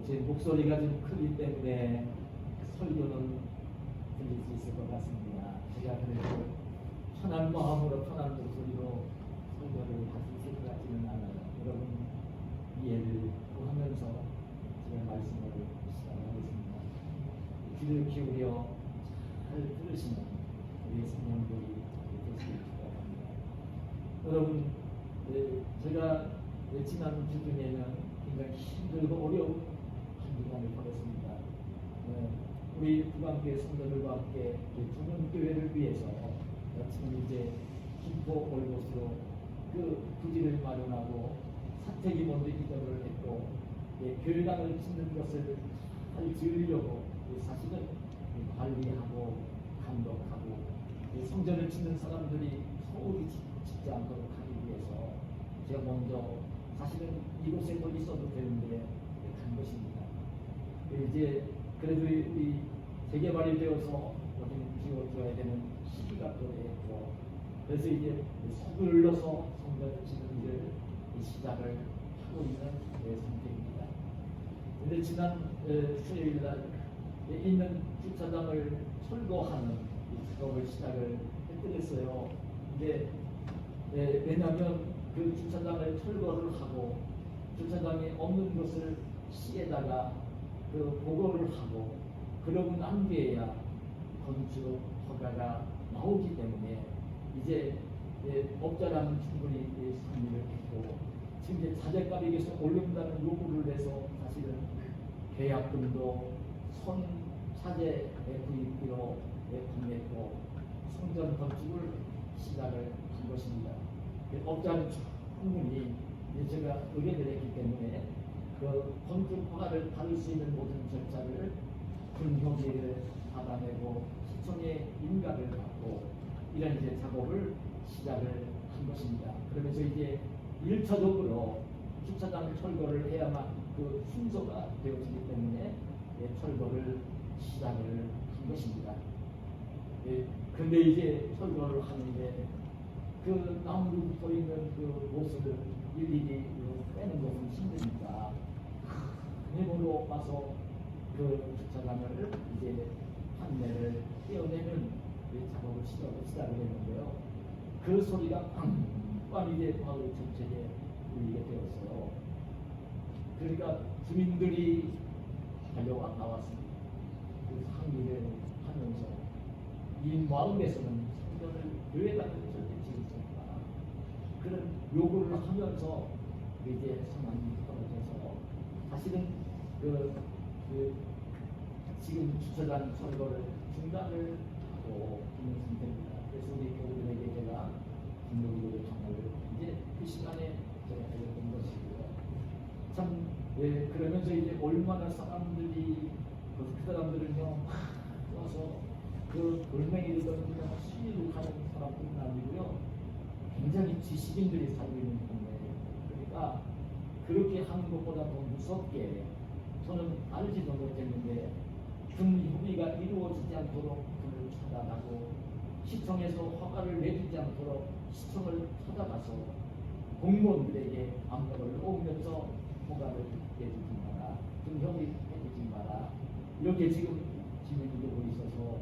제 목소리가 좀 크기 때문에 설교는 들릴 수 있을 것 같습니다. 제가 그래도 편한 마음으로 편한 목소리로 설교를 할 수 있을 것 같지는 않아요. 여러분 이해를 구하면서 제가 말씀을 시작하겠습니다. 귀를 기울여 잘 들으시면 우리 성령들이 되시길 바랍니다. 여러분, 제가 지난 주중에는 굉장히 힘들고 어려운 한 주간을 보냈습니다. 우리 북한교회 성도들과 함께 조문교회를 위해서 지금 이제 김포 올곳으로 그 부지를 마련하고 사택이 먼저 이전을 했고 교회당을 짓는 것을 잘 지으려고 사실은 관리하고 감독하고 성전을 짓는 사람들이 소홀히 짓지 않도록 하기 위해서 제가 먼저 사실은 이곳에 더 있어도 되는데 간 것입니다. 이제 그래도 이 재개발이 되어서 여기는 지어줘야 되는 시기가 도래했고 그래서 이제 서둘러서 성전을 짓는 일을 시작을 하고 있는 상태입니다. 그런데 지난 수요일 날 있는 주차장을 철거하는 작업을 시작을 해드렸어요. 근데 왜냐하면 그 주차장을 철거를 하고 주차장이 없는 것을 시에다가 그 보고를 하고 그러고 난 뒤에야 건축 허가가 나오기 때문에 이제 업자랑 충분히 상의를 했고 지금 이제 자재값이 계속 오른다는 요구를 해서 사실은 계약금도 손 차재 구입비로 구매했고 성전 건축을 시작을 한 것입니다. 업자는 충분히 제가 의뢰를 했기 때문에 그 건축 허가를 받을 수 있는 모든 절차를 군협의를 받아내고 시청의 인가를 받고 이런 이제 작업을 시작을 한 것입니다. 그러면서 이제 1차적으로 주차장 철거를 해야만 그 순서가 되어지기 때문에 철거를 시작을 한 것입니다. 그런데 이제 철거를 하는데 그 나무로 붙어 있는 그 못을 일일이 빼는 것은 힘드니까 해보러 와서 그 주차장을 이제 판매를 떼어내는 작업을 시작을 했는데요. 그 소리가 꽝꽝 이제 마을 전체에 울리게 되었어요. 그러니까 주민들이 달려와 나왔습니다. 그 항의를 하면서 이 마을에서는 성전을 교회당을 절대 지을 수 없다. 그런 요구를 하면서 이제 상황이 벌어져서 사실은 지금 주차장 철거를 중단을 하고 있는 상태입니다. 그래서 우리 교우들에게 제가 김노기 요청을 이제 그 시간에 제가 드렸던 것이고요. 참 그러면서 이제 얼마나 사람들이 그 사람들은요 와서 그 돌멩이를 던지며 시위를 하는 사람들은 아니고요. 굉장히 지식인들이 살고 있는 동네예요. 그러니까 그렇게 하는 것보다 더 무섭게 저는 알지도 못했는데 등협의가 이루어지지 않도록 그를 찾아가고 시청에서 허가를 내주지 않도록 시청을 찾아가서 공무원들에게 압력을 놓으면서 허가를 내주지 마라, 등협의 해주지 마라 이렇게 지금 진행이 되고 있어서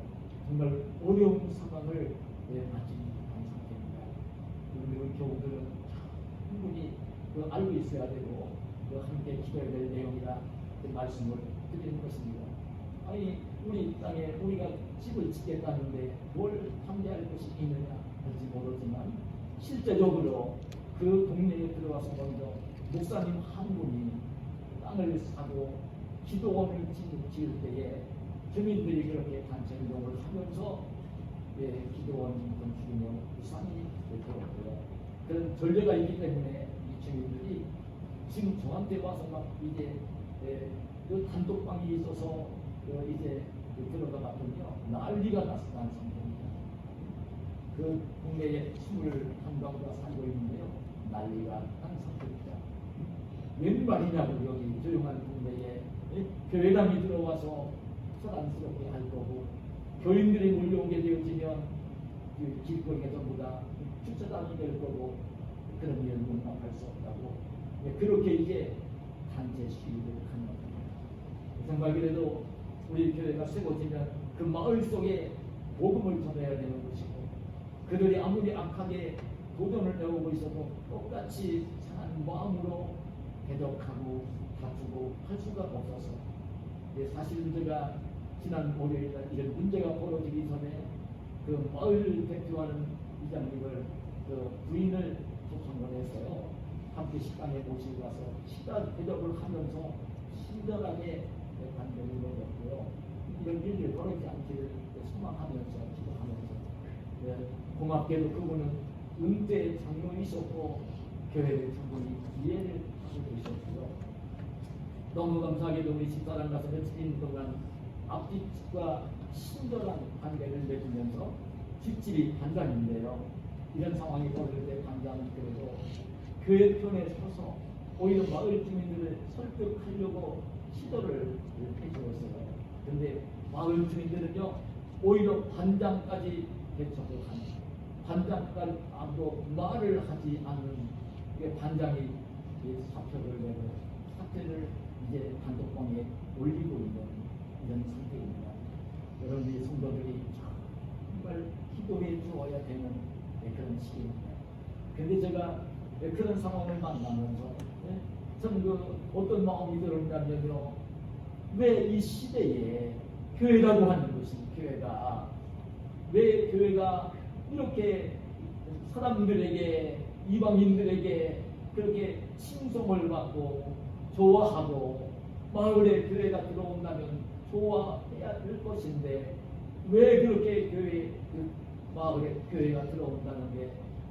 정말 어려운 상황을 맞지 못한 상태입니다. 우리 교우들은 충분히 알고 있어야 되고 함께 기도해야 될 내용이라 그 말씀을 드리는 것입니다. 아니 우리 땅에 우리가 집을 짓겠다는데 뭘 판대할 것이 있느냐 할지 모르지만 실제적으로 그 동네에 들어와서 먼저 목사님 한 분이 땅을 사고 기도원을 지을 때에 주민들이 그렇게 단체 운동을 하면서 기도원 건축이며 우산이 되었고요. 그런 전례가 있기 때문에 이 주민들이 지금 저한테 와서 막 이제 그 단독방이 있어서 이제 들어가 봤더니요 난리가 났는 상태입니다. 그 동네에 21가구가 살고 있는데요 난리가 난 상태입니다. 웬 말이냐고 여기 조용한 동네에 교회당이 들어와서 소란스럽게 할 거고 교인들이 몰려오게 되어지면 그 길거리가 전부 다 주차장이 될 거고 그런 일을 용납할 수 없다고 그렇게 이제 단체 시위를 하는 겁니다. 정말 그래도 우리 교회가 세워지면 그 마을 속에 복음을 전해야 되는 것이고, 그들이 아무리 악하게 도전을 해오고 있어도 똑같이 상한 마음으로 대적하고 다투고 할 수가 없어서, 사실 제가 지난 월요일에 이런 문제가 벌어지기 전에 그 마을 대표하는 이장님을 그 부인을 초청을 했어요. 함께 식당에 모시고 가서 식당 대접을 하면서 친절하게 관계를 맺었고요. 이런 일이 벌어지지 않기를 소망하면서 기도하면서, 고맙게도 그분은 은퇴 장로이셨고 교회를 충분히 이해를 하고 계셨고요. 너무 감사하게도 우리 집사람 가서 며칠 동안 앞집과 친절한 관계를 맺으면서 집집이 반장인데요. 이런 상황이 벌어질 때 반장은 그래도 교회 편에 서서 오히려 마을 주민들을 설득하려고 시도를 해주었어요. 그런데 마을 주민들은요, 오히려 반장까지 대처를 하는, 반장까지 아무도 말을 하지 않는 반장이 사표를 내고 사표를 이제 단독방에 올리고 있는 이런 상태입니다. 여러분들이 성도들이 정말 기도해 주어야 되는 그런 시기입니다. 근데 제가 그런 상황을 만나면서 저는 그 어떤 마음이 들었냐면요, 왜 이 시대에 교회라고 하는 것이, 교회가 왜 교회가 이렇게 사람들에게, 이방인들에게 그렇게 칭송을 받고 좋아하고 마을에 교회가 들어온다면 좋아해야 될 것인데, 왜 그렇게 마을에 교회가 들어온다는 게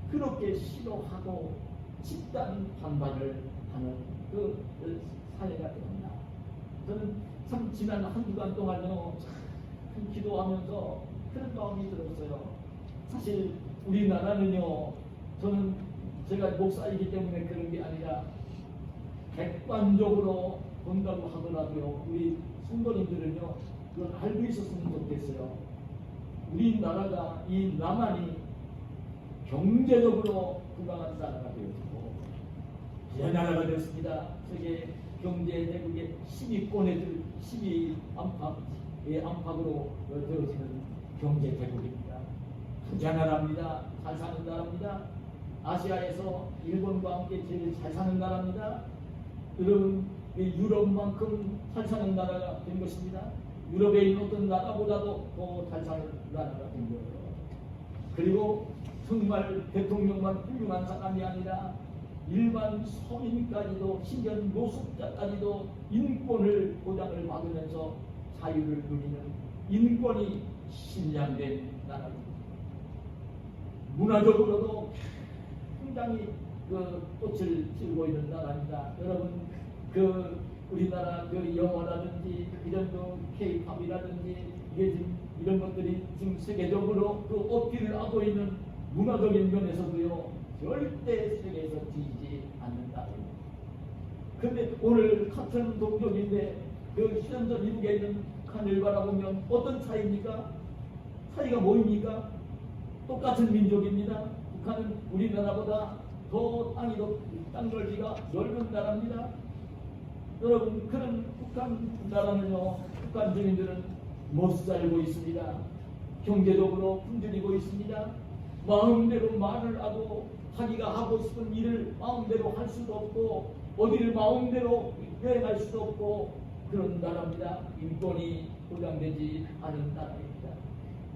그렇게 싫어하고 집단 반발을 하는 그 사회가 되었나. 저는 참 지난 한 주간 동안요, 참 기도하면서 그런 마음이 들었어요. 사실 우리나라는요, 저는 제가 목사이기 때문에 그런 게 아니라 객관적으로 본다고 하더라도요, 우리 성도님들은요, 그걸 알고 있었으면 좋겠어요. 우리나라가, 이 남한이 경제적으로 건강한 나라가 되었고 부자 나라가 되었습니다. 세계 경제 대국의 12 안팎으로 되어지는 경제 대국입니다. 부자 나라입니다. 잘 사는 나라입니다. 아시아에서 일본과 함께 제일 잘 사는 나라입니다. 여러분, 유럽만큼 잘 사는 나라가 된 것입니다. 유럽에 있는 어떤 나라보다도 더 잘 사는 나라가 된 거예요. 그리고 정말 대통령만 훌륭한 사람이 아니라 일반 서민까지도, 심지어 노숙자까지도 인권을 보장을 받으면서 자유를 누리는 인권이 신장된 나라입니다. 문화적으로도 굉장히 그 꽃을 펴고 있는 나라입니다. 여러분, 우리나라 영어라든지 이런 K-팝이라든지 이게 지금 이런 것들이 지금 세계적으로 어필을 하고 있는 문화적인 면에서도요, 절대 세계에서 뒤지지 않는다. 그런데 오늘 같은 동족인데 휴전선 미국에 있는 북한을 바라보면 어떤 차이입니까? 차이가 뭐입니까? 똑같은 민족입니다. 북한은 우리나라보다 더 땅 넓이가 넓은 나라입니다. 여러분, 그런 북한 나라는요, 북한 주민들은 못 살고 있습니다. 경제적으로 굶주리고 있습니다. 마음대로 말을 하고 자기가 하고 싶은 일을 마음대로 할 수도 없고 어디를 마음대로 여행할 수도 없고 그런 나라입니다. 인권이 보장되지 않은 나라입니다.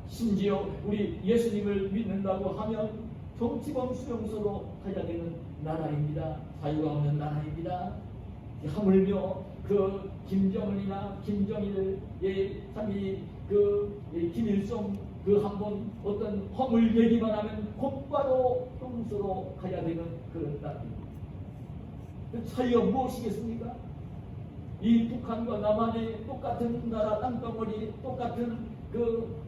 심지어 우리 예수님을 믿는다고 하면 정치범 수용소로 가야 되는 나라입니다. 자유가 없는 나라입니다. 하물며 김정은이나 김정일, 김일성 한번 어떤 허물 얘기만 하면 곧바로 형소로 가야 되는 그런 나라입니다. 그 차이가 무엇이겠습니까? 이 북한과 남한의 똑같은 나라 땅덩어리, 똑같은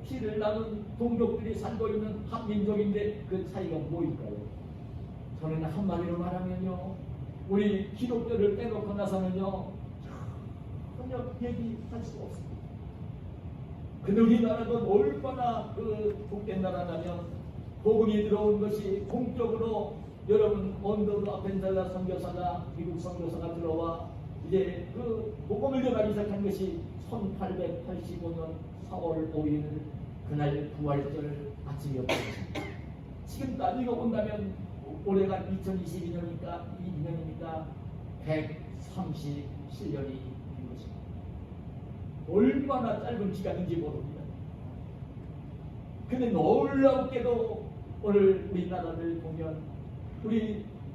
피를 나눈 동족들이 살고 있는 한민족인데 그 차이가 뭐일까요? 저는 한마디로 말하면요, 우리 기독교를 빼놓고 나서는요, 전혀 얘기할 수 없습니다. 근데 우리나라가 얼마나 복된 나라냐면, 복음이 들어온 것이 공적으로 여러분 언더드 아펜달라 선교사가, 미국 선교사가 들어와 이제 그 복음을 전하기 시작한 것이 1885년 4월 5일 그날 부활절 아침이었습니다. 지금 따지고 본다면 올해가 2022년이니까 137년이 된 것입니다. 얼마나 짧은 기간인지 모릅니다. 근데 놀랍게도 오늘 우리나라를 보면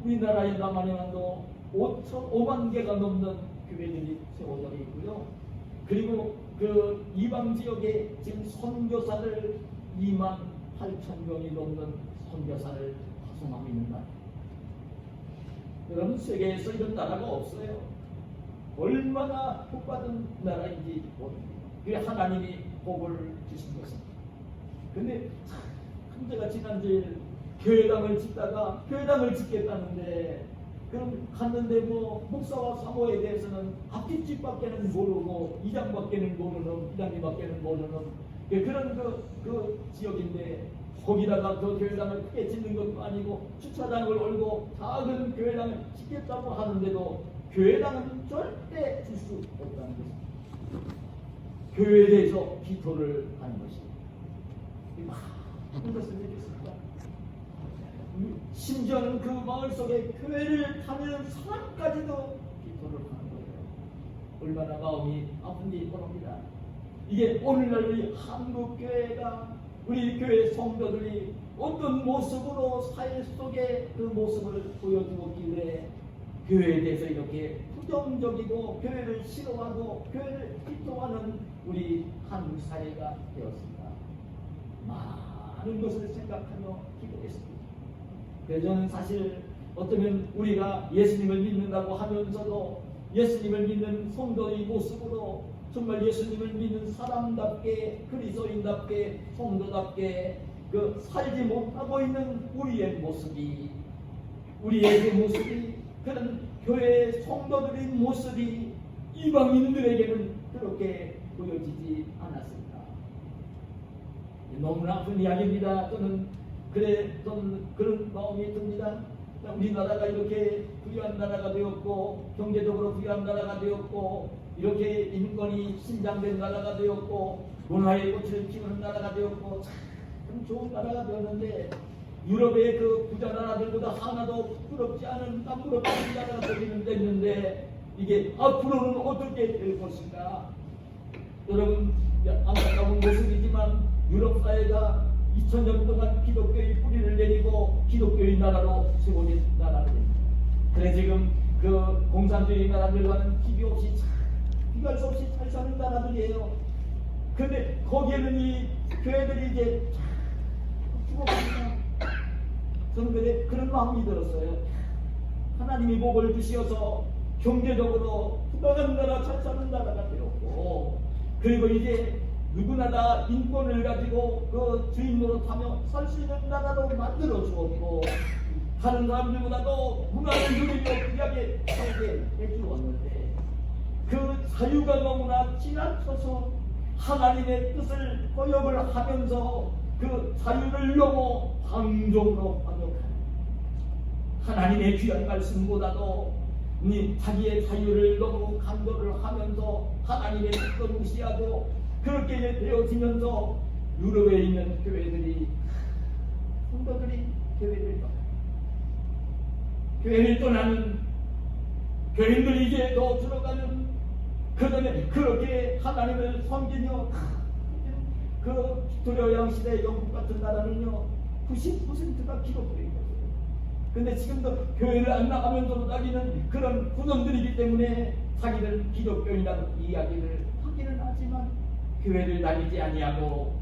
우리나라의 남한에만도 5만 개가 넘는 교회들이 세워져 있고요. 그리고 그 이방 지역에 지금 선교사를 2만 8천 명이 넘는 선교사를 파송하고 있는 나라. 여러분 세계에서 이런 나라가 없어요. 얼마나 복받은 나라인지 모릅니다. 그게 하나님이 복을 주신 것입니다. 근데 문제가 지난주에 교회당을 짓다가 교회당을 짓겠다는데 그럼 갔는데 뭐 목사와 사모에 대해서는 앞뒷집밖에는 모르고 이장밖에는 모르는 이장님밖에는 모르는 그런 그 지역인데 거기다가 그 교회당을 크게 짓는 것도 아니고 주차장을 올고 작은 교회당을 짓겠다고 하는데도 교회당은 절대 줄 수 없다는 것입니다. 교회에 대해서 기도를 하는 것입니다. 많은 것을 느꼈습니다. 심지어는 그 마을 속에 교회를 다니는 사람까지도 기도를 하는 거예요. 얼마나 마음이 아픈지 모릅니다. 이게 오늘날 우리 한국교회가 우리 교회 성도들이 어떤 모습으로 사회 속에 그 모습을 보여주고 있길래 교회에 대해서 이렇게 부정적이고 교회를 싫어하고 교회를 비토하는 우리 한국 사회가 되었습니다. 많은 것을 생각하며 기도했습니다. 그래서 저는 사실 어쩌면 우리가 예수님을 믿는다고 하면서도 예수님을 믿는 성도의 모습으로 정말 예수님을 믿는 사람답게 그리스도인답게 성도답게 그 살지 못하고 있는 우리의 모습이 그런 교회 성도들의 모습이 이방인들에게는 그렇게 보여지지 않았습니다. 너무나 아픈 이야기입니다. 저는 그런 마음이 듭니다. 우리나라가 이렇게 부유한 나라가 되었고 경제적으로 부유한 나라가 되었고 이렇게 인권이 신장된 나라가 되었고 문화의 꽃을 피우는 나라가 되었고 참 좋은 나라가 되었는데 유럽의 그 부자 나라들보다 하나도 부끄럽지 않은 남부럽지 않은 나라가 되었는데 이게 앞으로는 어떻게 될 것인가. 여러분 안타까운 모습이지만 유럽 사회가 2000년 동안 기독교의 뿌리를 내리고 기독교의 나라로 세워진 나라입니다. 그래 지금 그 공산주의 나라들과는 비교할 수 없이 잘 사는 나라들이에요. 그런데 거기에는 이 교회들이 이제 죽어갑니다. 저는 그런 마음이 들었어요. 하나님이 복을 주시어서 경제적으로 훌륭한 나라, 잘 사는 나라가 되었고 그리고 이제 누구나 다 인권을 가지고 그 주인 노릇하며 살 수 있는 나라로 만들어 주었고 다른 사람들보다도 문화를 누리며 귀하게 살게 해주었는데 그 자유가 너무나 지나쳐서 하나님의 뜻을 거역을 하면서 그 자유를 넘어 방종으로 반역하는 하나님의 귀한 말씀보다도 자기의 자유를 너무 강조를 하면서 하나님의 뜻을 무시하고 그렇게 되어지면서 유럽에 있는 교회들이 성도들이 교회를 떠나는 교인들이 이제 더 들어가는 그전에 그렇게 하나님을 섬기며 그 빅토리아 양시대 영국 같은 나라는요 90%가 기독교인 거예요. 근데 지금도 교회를 안 나가면서도 다니는 그런 후손들이기 때문에 자기들 기독교인이라고 이야기를 하기는 하지만 교회를 다니지 아니하고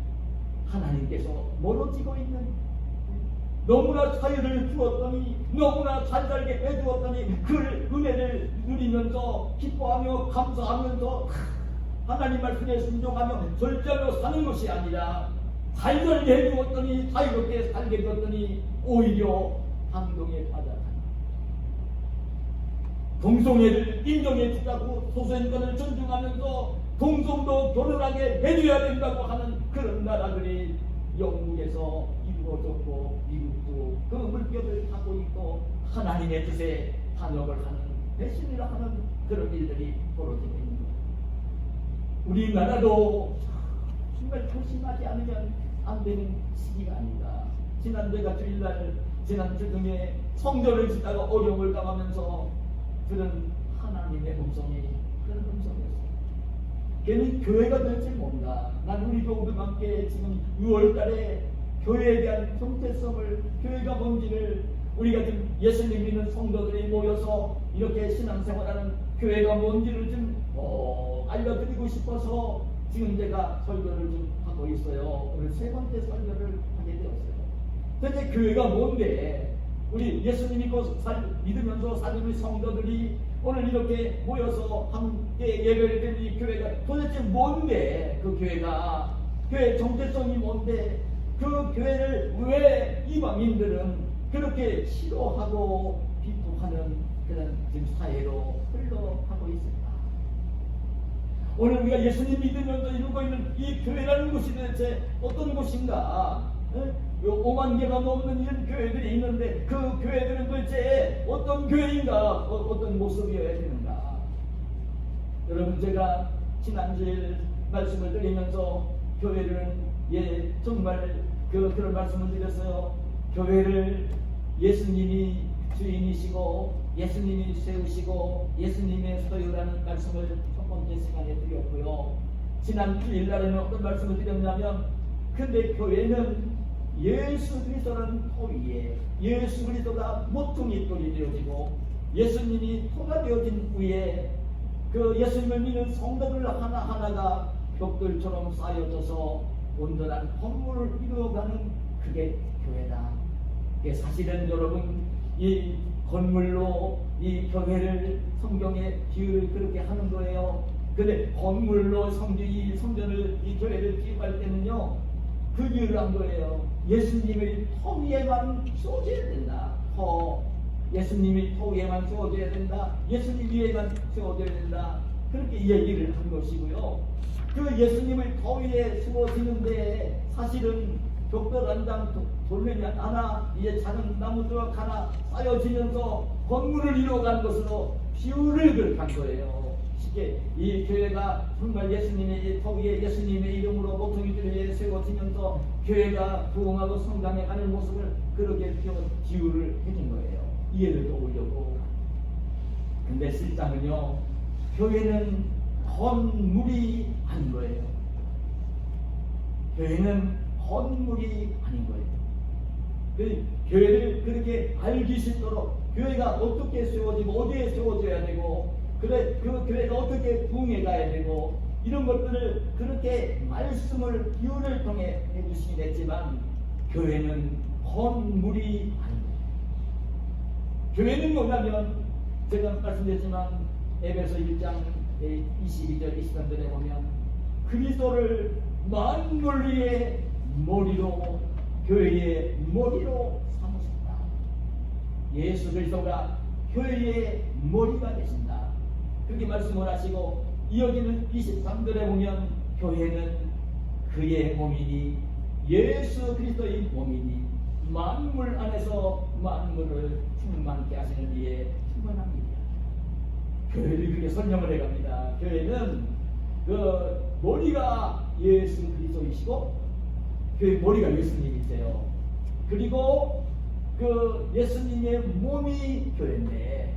하나님께서 멀어지고 있는 너무나 자유를 주었더니 너무나 잘 살게 해주었더니 그 은혜를 누리면서 기뻐하며 감사하면서 하나님 말씀에 순종하며 절제하며 사는 것이 아니라 잘 살게 해주었더니 자유롭게 살게 해주었더니 오히려 방종에 빠져간다. 동성애를 인정해 주자고 소수인권을 존중하면서 동성도 결혼하게 해줘야 된다고 하는 그런 나라들이 영국에서 이루어졌고 미국도 그 물결을 타고 있고 하나님의 뜻에 반역을 하는 배신을 하는 그런 일들이 벌어지고 있는 거예요. 우리나라도 정말 조심하지 않으면 안 되는 시기가 아닌가. 지난 내가 주일날 지난 주중에 성전을 짓다가 어려움을 당하면서 들은 하나님의 음성이 그런 음성이었어요. 괜히 교회가 될지 모른다. 난 우리 교우들과 함께 지금 6월달에 교회에 대한 정체성을, 교회가 뭔지를, 우리가 지금 예수님 믿는 성도들이 모여서 이렇게 신앙생활하는 교회가 뭔지를 좀 알려드리고 싶어서 지금 제가 설교를 좀 하고 있어요. 오늘 세 번째 설교를 하게 되었어요. 도대체 교회가 뭔데? 우리 예수님 믿으면서 사는 성도들이 오늘 이렇게 모여서 함께 예배를 드리는 이 교회가 도대체 뭔데? 그 교회가, 교회 정체성이 뭔데? 그 교회를 왜 이방인들은 그렇게 싫어하고 비판하는 그런 지금 사회로 흘러가고 있습니다. 오늘 우리가 예수님 믿으면서 이루고 있는 이 교회라는 곳이 도대체 어떤 곳인가? 5만 개가 넘는 이런 교회들이 있는데 그 교회들은 도대체 어떤 교회인가? 어떤 모습이어야 되는가? 여러분, 제가 지난주에 말씀을 드리면서 교회를 정말 그런 말씀을 드렸어요. 교회를 예수님이 주인이시고 예수님이 세우시고 예수님의 소유라는 말씀을 첫 번째 시간에 드렸고요. 지난 주일날에는 어떤 말씀을 드렸냐면, 근데 교회는 예수 그리스도라는 토 위에 예수 그리스도가 모퉁이 돌이 되어지고 예수님이 토가 되어진 위에 그 예수님을 믿는 성도들 하나하나가 벽돌처럼 쌓여져서 온전한 건물을 이루어가는 그게 교회다. 사실은 여러분, 이 건물로 이 교회를 성경의 비유를 그렇게 하는 거예요. 근데 건물로 성전을 이 교회를 비유할 때는요, 그 비유를 한 거예요. 예수님의 토 위에만 쏘줘야 된다. 예수님이 토 위에만 쏘줘야 된다. 예수님 위에만 쏘줘야 된다. 그렇게 얘기를 한 것이고요. 그 예수님의 토 위에 쏘지는데 사실은 벽돌 한 장 돌리면 하나, 이제 작은 나무들과 하나 쌓여지면서 건물을 이루어간 것으로 비유를 그렇게 한 거예요. 쉽게 이 교회가 정말 예수님의 토 위에 예수님의 이름으로 모퉁이들에 세워지면서 교회가 부흥하고 성장해가는 모습을 그렇게 비유를 해준 거예요. 이해를 도우려고. 근데 실상은요, 교회는 건물이 아닌 거예요. 교회는 건물이 아닌 거예요. 그 교회를 그렇게 알기 쉽도록 교회가 어떻게 세워지고 어디에 세워져야 되고, 그래 그 교회가 어떻게 부흥해 가야 되고, 이런 것들을 그렇게 말씀을 비유를 통해 해주시긴 했지만 교회는 건물이 아닙니다. 교회는 뭐냐면, 제가 말씀드렸지만 에베소 1장 22절 23절에 보면 그리스도를 만물 위에 머리로, 교회의 머리로 삼으셨다. 예수 그리스도가 교회의 머리가 되신다. 그렇게 말씀을 하시고, 이어지는 23절에 보면 교회는 그의 몸이니 예수 그리스도의 몸이니 만물 안에서 만물을 충만케 하시는 이의 충만합니다. 교회를 그렇게 설명을 해갑니다. 교회는 그 머리가 예수 그리스도이시고, 교회 머리가 예수님이세요. 그리고 그 예수님의 몸이 교회인데,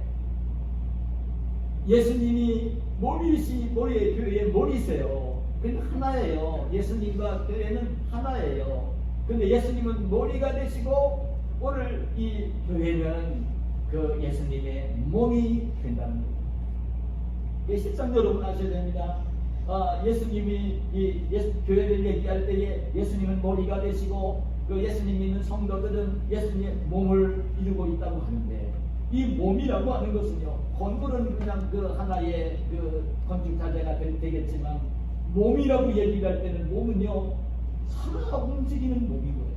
예수님이 머리의 교회의 머리세요. 그러니까 하나예요. 예수님과 교회는 하나예요. 근데 예수님은 머리가 되시고, 오늘 이 교회는 그 예수님의 몸이 된다는 거예요. 실상 여러분 아셔야 됩니다. 예수님이 교회를 얘기할 때에 예수님은 머리가 되시고, 그 예수님 믿는 성도들은 예수님의 몸을 이루고 있다고 하는데, 이 몸이라고 하는 것은요, 건물은 그냥 그 하나의 그 건축 자재가 되겠지만, 몸이라고 얘기할 때는 몸은요, 살아 움직이는 몸인 거예요.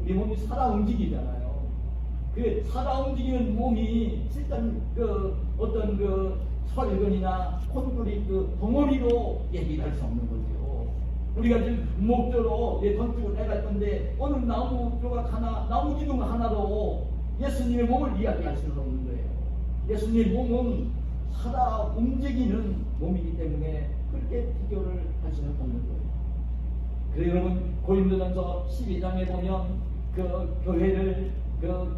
우리 몸이 살아 움직이잖아요. 그 살아 움직이는 몸이 실전 그 어떤 그 철근이나 콘크리트 덩어리로 얘기할 수 없는 거죠. 우리가 지금 목조로 건축을 해갈 건데 어느 나무 조각 하나, 나무 기둥 하나로 예수님의 몸을 이야기할 수는 없는 거예요. 예수님의 몸은 살아 움직이는 몸이기 때문에 그렇게 비교를 할 수는 없는 거예요. 그래서 여러분 고린도전서 12장에 보면 그 교회를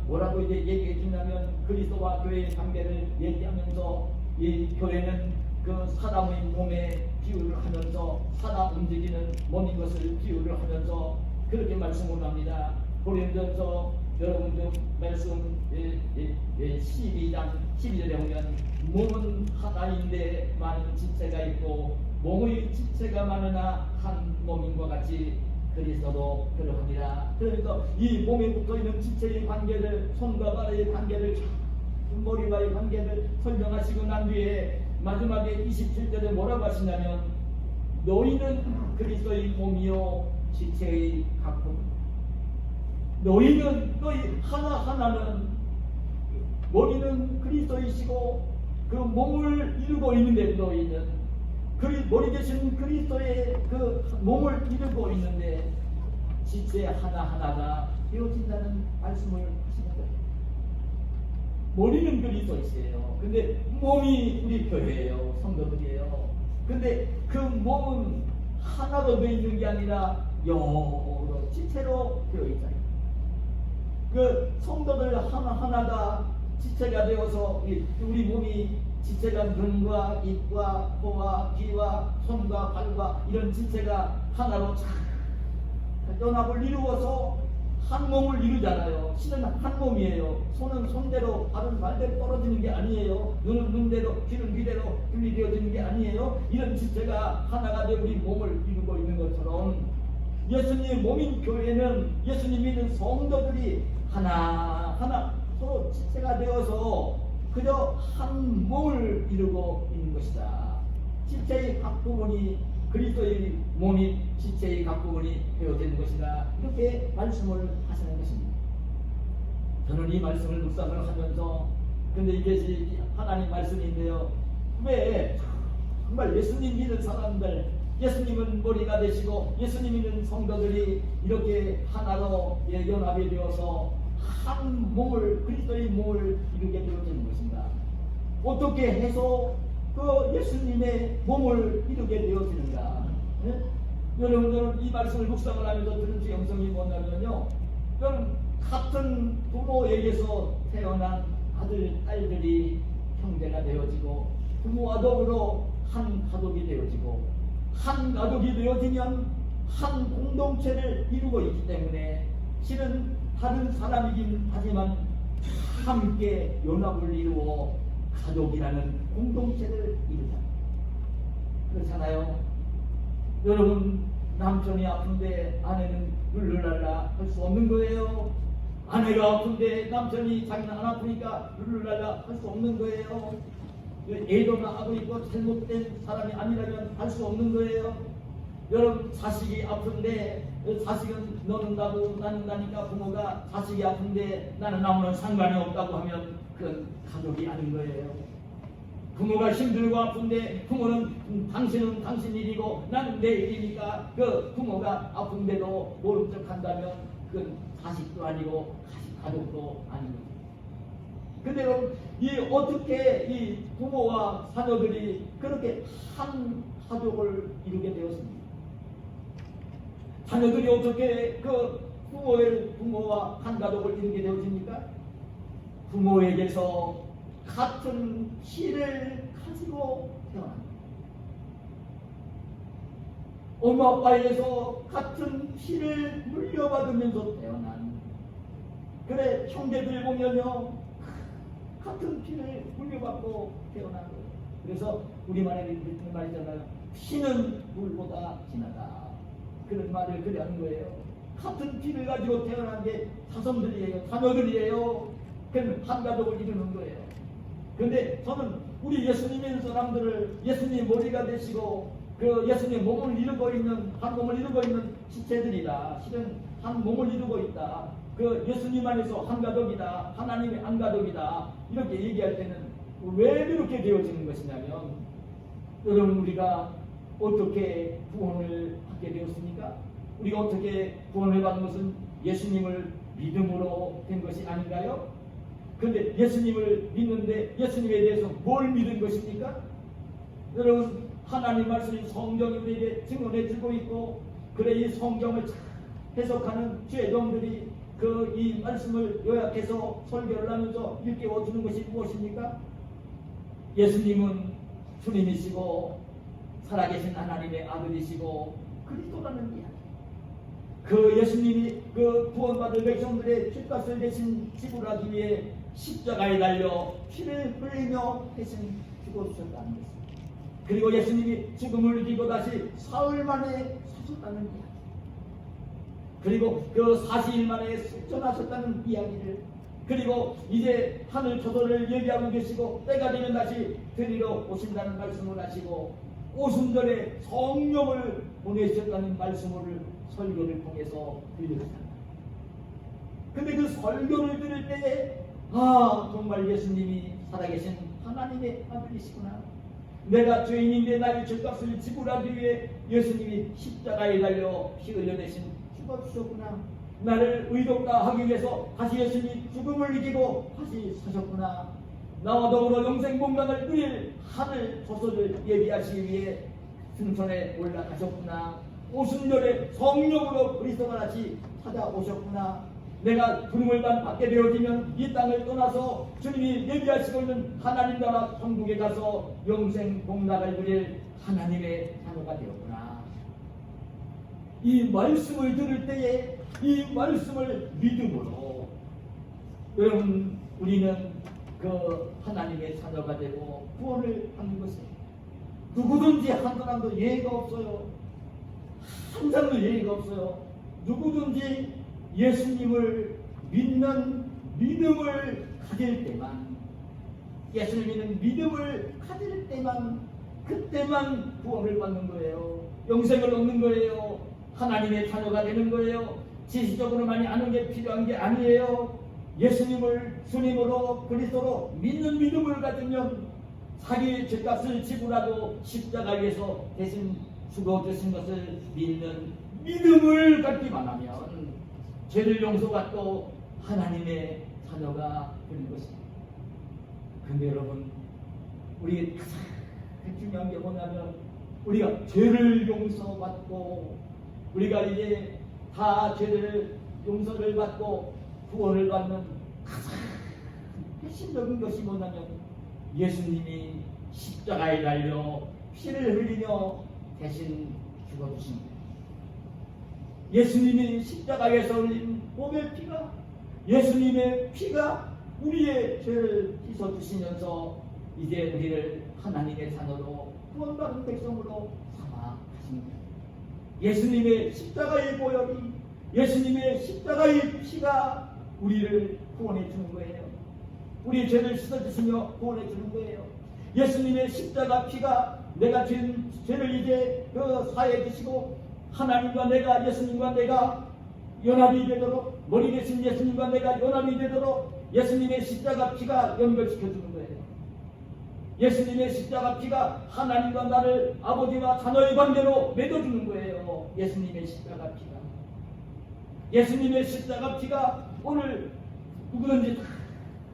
뭐라고 이제 얘기해 주냐면 그리스도와 교회의 관계를 얘기하면서 이 교회는 그 사람의 몸에 비유를 하면서 살아 움직이는 몸인 것을 비유를 하면서 그렇게 말씀을 합니다. 고린도전서 여러분 좀 말씀 12장 12절에 보면 몸은 하나인데 많은 지체가 있고 몸의 지체가 많으나 한 몸인과 같이 그리스도도 그러합니다. 그러면서 이 몸에 붙어있는 지체의 관계를 손과 발의 관계를 머리와의 관계를 설명하시고 난 뒤에 마지막에 27절에 뭐라고 하시냐면 너희는 그리스도의 몸이요 지체의 각품. 너희 하나하나는 머리는 그리스도이시고 그 몸을 이루고 있는데 너희는 머리 대신 그리스도의 그 몸을 이루고 있는데 지체 하나하나가 되어진다는 말씀을 하시는 거예요. 머리는 그리스도이시에요. 근데 몸이 우리 교회예요. 성도들이에요. 근데 그 몸은 하나로 되어 있는 게 아니라 여러 지체로 되어 있잖아요. 그 성도들 하나하나가 지체가 되어서 우리 몸이 지체가 눈과 입과 코와 귀와 손과 발과 이런 지체가 하나로 연합을 이루어서 한 몸을 이루잖아요. 실은 한 몸이에요. 손은 손대로, 발은 발대로 떨어지는 게 아니에요. 눈은 눈대로, 귀는 귀대로 분리되어지는 게 아니에요. 이런 지체가 하나가 되어 우리 몸을 이루고 있는 것처럼 예수님의 몸인 교회는 예수님 믿는 성도들이 하나하나 서로 지체가 되어서 그저 한 몸을 이루고 있는 것이다. 지체의 각 부분이 그리스도의 몸이 지체의 각 부분이 되어지는 것이다. 이렇게 말씀을 하시는 것입니다. 저는 이 말씀을 묵상을 하면서 근데 이것이 하나님 말씀인데요. 왜 정말 예수님 믿는 사람들 예수님은 머리가 되시고 예수님 믿는 성도들이 이렇게 하나로 연합이 되어서 한 몸을 그리스도의 몸을 이루게 되어지는 것입니다. 어떻게 해서 그 예수님의 몸을 이루게 되어지는가? 네? 여러분들은 이 말씀을 묵상을 하면서 들은 영성이 뭐냐면요. 여러분 같은 부모에게서 태어난 아들, 딸들이 형제가 되어지고 부모와 더불어 한 가족이 되어지고 한 가족이 되어지면 한 공동체를 이루고 있기 때문에 실은 다른 사람이긴 하지만 함께 연합을 이루어 가족이라는 공동체를 이루자. 그렇잖아요. 여러분 남편이 아픈데 아내는 룰루랄라 할 수 없는 거예요. 아내가 아픈데 남편이 자기는 안 아프니까 룰루랄라 할 수 없는 거예요. 애도 나하고 있고 잘못된 사람이 아니라면 할 수 없는 거예요. 여러분 자식이 아픈데 자식은 너는 나고 나는 나니까 부모가 자식이 아픈데 나는 아무런 상관이 없다고 하면 그건 가족이 아닌 거예요. 부모가 힘들고 아픈데 부모는 당신은 당신 일이고 나는 내 일이니까 그 부모가 아픈데도 모른 척 한다면 그건 자식도 아니고 가족도 아닌 거예요. 근데 여러분 어떻게 이 부모와 자녀들이 그렇게 한 가족을 이루게 되었습니까? 자녀들이 어떻게 그 부모와 한 가족을 이루게 되어집니까? 부모에게서 같은 피를 가지고 태어납니다. 엄마 아빠에게서 같은 피를 물려받으면서 태어난 그래 형제들 보면요 같은 피를 물려받고 태어난 거예요. 그래서 우리말에 그런 말이잖아요. 피는 물보다 진하다. 그런 말을 그래 하는 거예요. 같은 피를 가지고 태어난 게 자손들이에요. 자녀들이에요. 그럼 한 가족을 이루는 거예요. 그런데 저는 우리 예수님 믿는 사람들을 예수님 머리가 되시고 그 예수님 몸을 이루고 있는 한 몸을 이루고 있는 지체들이다. 실은 한 몸을 이루고 있다. 그 예수님 안에서 한 가족이다. 하나님의 한 가족이다. 이렇게 얘기할 때는 왜 이렇게 되어지는 것이냐면 여러분 우리가 어떻게 구원을 받게 되었습니까? 우리가 어떻게 구원을 받은 것은 예수님을 믿음으로 된 것이 아닌가요? 그런데 예수님을 믿는데 예수님에 대해서 뭘 믿은 것입니까? 여러분, 하나님 말씀이 성경이 우리에게 증언해 주고 있고, 그래 이 성경을 해석하는 죄종들이 그 이 말씀을 요약해서 설교를 하면서 일깨워 주는 것이 무엇입니까? 예수님은 주님이시고 살아계신 하나님의 아들이시고 그리스도라는 이야기. 그 예수님이 그 구원받을 백성들의 죄값을 대신 지불하기 위해 십자가에 달려 피를 흘리며 대신 죽어주셨다는 것입니다. 그리고 예수님이 죽음을 이기고 다시 사흘 만에 사셨다는 이야기. 그리고 그 40일 만에 승천하셨다는 이야기를, 그리고 이제 하늘 초소를 얘기하고 계시고 때가 되면 다시 데리러 오신다는 말씀을 하시고 오순절에 성령을 보내셨다는 말씀을 설교를 통해서 들려주셨다. 근데 그 설교를 들을 때에 정말 예수님이 살아계신 하나님의 아들이시구나. 내가 죄인인데 나의 죄값을 지불하기 위해 예수님이 십자가에 달려 피 흘려 대신 죽어주셨구나. 나를 의롭다 하기 위해서 다시 예수님이 죽음을 이기고 다시 사셨구나. 나와 더불어 영생 공간을 누릴 하늘 조소를 예비하시기 위해 승천에 올라가셨구나. 오순절에 성령으로 그리스도가 다시 찾아오셨구나. 내가 부름을 받게 되어지면 이 땅을 떠나서 주님이 예비하시고 있는 하나님 나라 천국에 가서 영생 공락을 누릴 하나님의 자녀가 되었구나. 이 말씀을 들을 때에 이 말씀을 믿음으로 여러분 우리는 그 하나님의 자녀가 되고 구원을 받는 것입니다. 누구든지 한 사람도 예의가 없어요. 한 사람도 예의가 없어요. 누구든지 예수님을 믿는 믿음을 가질 때만, 예수를 믿는 믿음을 가질 때만, 그때만 구원을 받는 거예요. 영생을 얻는 거예요. 하나님의 자녀가 되는 거예요. 지식적으로 많이 아는 게 필요한 게 아니에요. 예수님을 주님으로 그리스도로 믿는 믿음을 가지면 자기의 죄값을 지불하고 십자가에서 대신 죽어주신 것을 믿는 믿음을 갖기만 하면 죄를 용서받고 하나님의 자녀가 되는 것입니다. 근데 여러분, 우리 가장 중요한 게 뭐냐면 우리가 죄를 용서받고 우리가 이제 다 죄를 용서를 받고 구원을 받는 가장 핵심적인 것이 뭐냐면 예수님이 십자가에 달려 피를 흘리며 대신 죽어주신 거예요. 예수님이 십자가에서 흘린 몸의 피가, 예수님의 피가 우리의 죄를 씻어주시면서 이제 우리를 하나님의 자녀로 구원받은 백성으로 삼아 가십니다. 예수님의 십자가의 보혈이, 예수님의 십자가의 피가 우리를 구원해 주는 거예요. 우리의 죄를 씻어주시며 구원해 주는 거예요. 예수님의 십자가 피가 내가 죄를 이제 사해 주시고 하나님과 내가, 예수님과 내가 연합이 되도록, 머리 대신 예수님과 내가 연합이 되도록 예수님의 십자가 피가 연결시켜 주는 거예요. 예수님의 십자가 피가 하나님과 나를 아버지와 자녀의 관계로 맺어주는 거예요. 예수님의 십자가 피가. 예수님의 십자가 피가 오늘 누구든지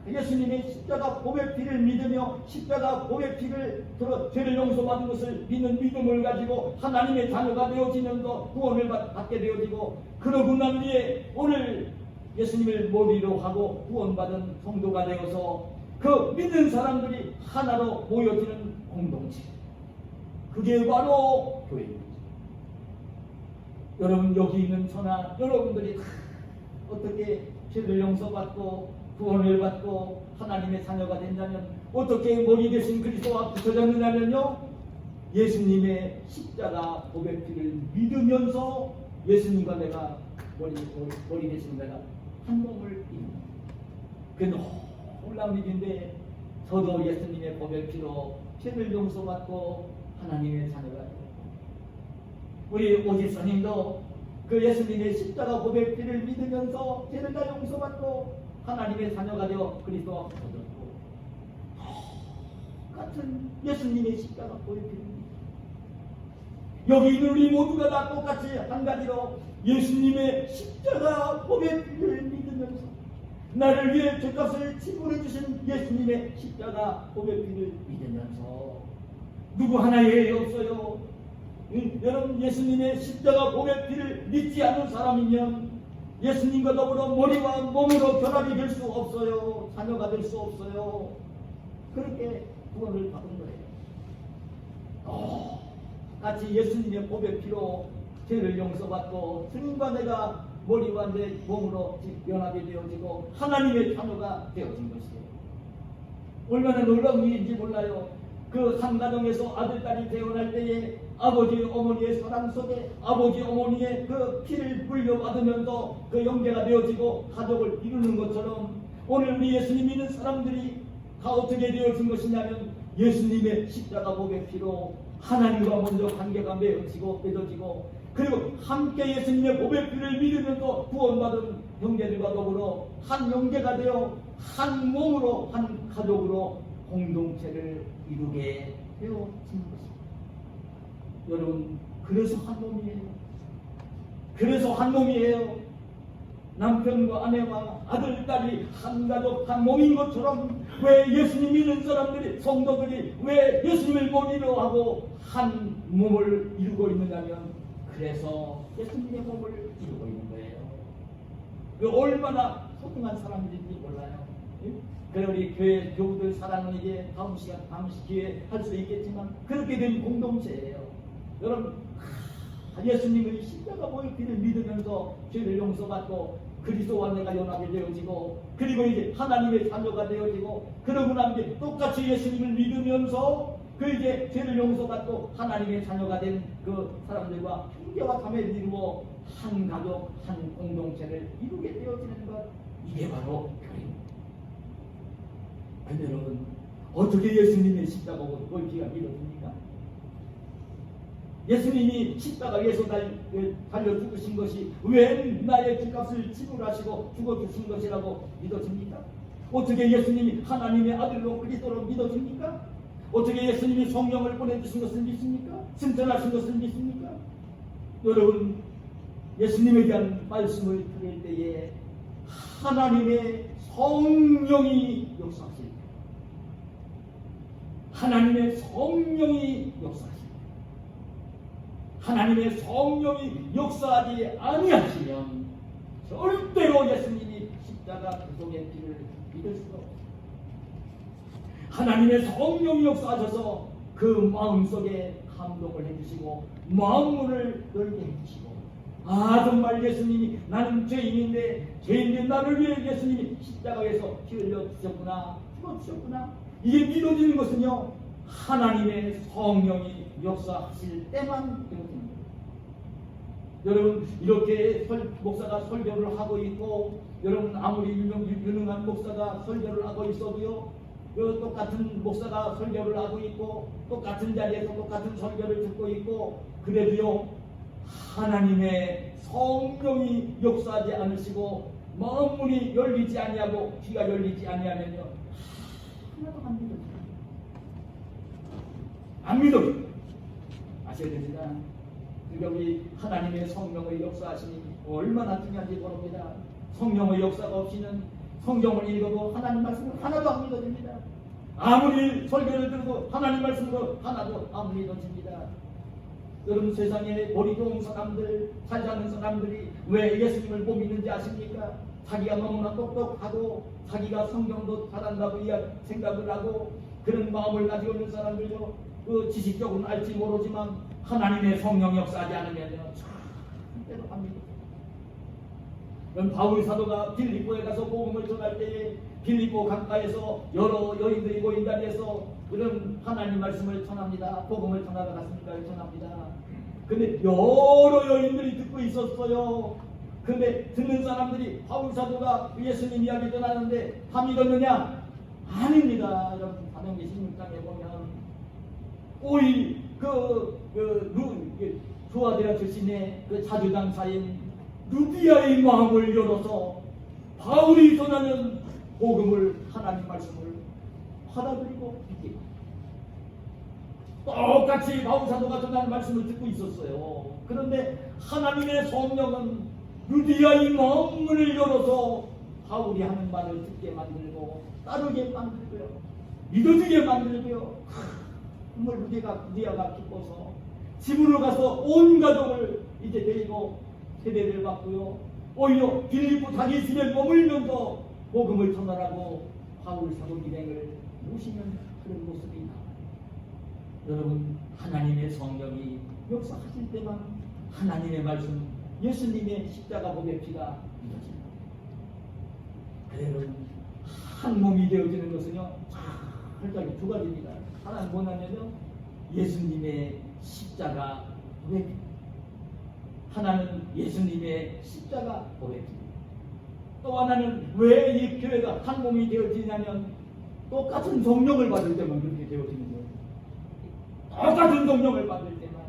예수님의 십자가 보배 피를 믿으며 십자가 보배 피를 들어 죄를 용서받은 것을 믿는 믿음을 가지고 하나님의 자녀가 되어지면서 구원을 받게 되어지고, 그러고 난 뒤에 오늘 예수님을 머리로 하고 구원받은 성도가 되어서 그 믿는 사람들이 하나로 모여지는 공동체, 그게 바로 교회입니다. 여러분 여기 있는 저나 여러분들이 어떻게 죄를 용서받고 구원을 받고 하나님의 자녀가 된다면 어떻게 머리 대신 그리스도와 붙여졌느냐면요, 예수님의 십자가 보배 피를 믿으면서 예수님과 내가 머리 대신 내가 한 몸을 입는, 그 놀라운 일인데 저도 예수님의 보배 피로 죄를 용서받고 하나님의 자녀가 되고, 우리 오지스님도 그 예수님의 십자가 보배 피를 믿으면서 죄를 다 용서받고 하나님의 자녀가 되어 그리스도와 붙어졌고, 똑같은 예수님의 십자가 보배 피입니다. 여기 있는 우리 모두가 다 똑같이 한 가지로 예수님의 십자가 보배 피를 믿으면서 나를 위해 죄값을 지불해 주신 예수님의 십자가 고백비를 믿으면서 누구 하나 예외 없어요. 여러분, 예수님의 십자가 고백비를 믿지 않는 사람이면 예수님과 더불어 머리와 몸으로 결합이 될 수 없어요. 자녀가 될 수 없어요. 그렇게 구원을 받은 거예요. 같이 예수님의 고백피로 죄를 용서받고 주님과 내가 머리와 내 몸으로 연합이 되어지고 하나님의 자녀가 되어진 것이에요. 얼마나 놀라운 일인지 몰라요. 그 한 가정에서 아들딸이 태어날 때에 아버지 어머니의 사랑 속에 아버지 어머니의 그 피를 물려받으면서 그 영계가 되어지고 가족을 이루는 것처럼 오늘 우리 예수님 믿는 사람들이 다 어떻게 되어진 것이냐면 예수님의 십자가 복의 피로 하나님과 먼저 관계가 맺어지고 그리고 함께 예수님의 복의 피를 믿으면서 구원받은 형제들과 더불어 한 영계가 되어 한 몸으로 한 가족으로 공동체를 이루게 되어진 것입니다. 여러분, 그래서 한 몸이에요. 그래서 한 몸이에요. 남편과 아내와 아들, 딸이 한 가족 한 몸인 것처럼 왜 예수님 믿는 사람들이 성도들이 왜 예수님을 못 이루어하고 한 몸을 이루고 있느냐면 그래서 예수님의 몸을 이루고 있는 거예요. 그 얼마나 소중한 사람들인지 몰라요. 그래 우리 교회 교우들 사랑은 이제 다음 기회에 할 수 있겠지만 그렇게 된 공동체예요. 여러분, 예수님의 십자가 보혈 피를 믿으면서 죄를 용서받고 그리스도와 내가 연합이 되어지고 그리고 이제 하나님의 자녀가 되어지고 그러고 난 뒤에 똑같이 예수님을 믿으면서 그 이제 죄를 용서받고 하나님의 자녀가 된 그 사람들과 형제와 자매를 이루어 한 가족 한 공동체를 이루게 되어지는 것, 이게 바로 교회입니다. 근데 여러분, 어떻게 예수님의 십자가 보혈 피가 믿어집니까? 예수님이 십자가에서 달려 죽으신 것이 왜 나의 죄값을 지불하시고 죽어주신 것이라고 믿어집니까? 어떻게 예수님이 하나님의 아들로 그리스도로 믿어집니까? 어떻게 예수님이 성령을 보내주신 것을 믿습니까? 승천하신 것을 믿습니까? 여러분, 예수님에 대한 말씀을 들을 때에 하나님의 성령이 역사하실 때, 하나님의 성령이 역사하실 때, 하나님의 성령이 역사하지 아니하시면 절대로 예수님이 십자가 그속의 피를 믿을 수가 없습니다. 하나님의 성령이 역사하셔서 그 마음속에 감동을 해주시고 마음문을 열게 해주시고 정말 예수님이 나는 죄인인 나를 위해 예수님이 십자가에서 피 흘려 주셨구나, 죽어주셨구나, 이게 믿어지는 것은요 하나님의 성령이 역사하실 때만 되거든요. 여러분, 이렇게 목사가 설교를 하고 있고 여러분 아무리 유능한 목사가 설교를 하고 있어도요 그 똑같은 목사가 설교를 하고 있고 똑같은 자리에서 똑같은 설교를 듣고 있고 그래도요 하나님의 성령이 역사하지 않으시고 마음문이 열리지 아니하고 귀가 열리지 아니하면요 하나도 안 믿어져요. 아셔야 됩니다. 그러니까 우리 하나님의 성령의 역사하심이 얼마나 중요한지 모릅니다. 성령의 역사가 없이는 성경을 읽어도 하나님 말씀을 하나도 안 믿어집니다. 아무리 설교를 들고 하나님 말씀으로 하나도 안 믿어집니다. 여러분, 세상에 머리 좋은 사람들, 잘 사는 사람들이 왜 예수님을 못 믿는지 아십니까? 자기가 너무나 똑똑하고 자기가 성경도 잘한다고 생각을 하고 그런 마음을 가지고 있는 사람들요 그 지식적으로는 알지 모르지만 하나님의 성령 역사하지 않으면요 절대로 안 믿어요. 바울 사도가 빌립보에 가서 복음을 전할 때에 빌립보 강가에서 여러 여인들이 모인 자리에서 그런 하나님 말씀을 전합니다. 복음을 전하러 갔으니까 전합니다. 근데 여러 여인들이 듣고 있었어요. 근데 듣는 사람들이 바울 사도가 예수님 이야기 전하는데 다 믿었느냐? 아닙니다. 여러분, 사도행전 16장에 보면 오히 조아디아 출신의 그 자주당사인 루디아의 마음을 열어서 바울이 전하는 복음을 하나님 말씀을 받아들이고 믿게 똑같이 바울 사도가 전하는 말씀을 듣고 있었어요. 그런데 하나님의 성령은 루디아의 마음을 열어서 바울이 하는 말을 듣게 만들고 따르게 만들고요. 믿어주게 만들고요. 정말 우리가 기뻐서 집으로 가서 온 가족을 이제 데리고 세례를 받고요. 오히려 빌립보 자기 집에 머물면서 복음을 전하라고 바울 사도 일행을 모시는 그런 모습이 나와요. 여러분, 하나님의 성령이 역사하실 때만 하나님의 말씀, 예수님의 십자가 복의 피가 이루어집니다. 여러분, 한 몸이 되어지는 것은요, 철저하게 두 가지입니다. 하나는 뭐냐면요, 예수님의 십자가 복의 피. 하나는 예수님의 십자가 복의 피. 또 하나는 왜 이 교회가 한 몸이 되어지냐면 똑같은 성령을 받을 때만 그렇게 되어지는 거예요. 똑같은 성령을 받을 때만,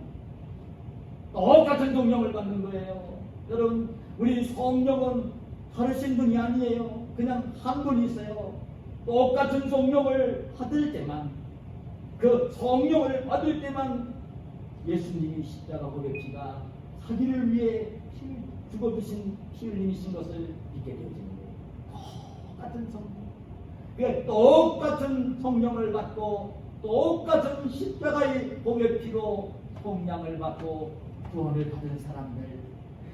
똑같은 성령을 받는 거예요. 여러분, 우리 성령은 다르신 분이 아니에요. 그냥 한 분이세요. 똑같은 성령을 받을 때만, 그 성령을 받을 때만 예수님이 십자가 복의 피가 자기를 위해 죽어주신 피 흘림이신 것을 믿게 되어지는 거예요. 똑같은 성령. 그러니까 똑같은 성령을 받고 똑같은 십자가의 복의 피로 속량을 받고 구원을 받은 사람들,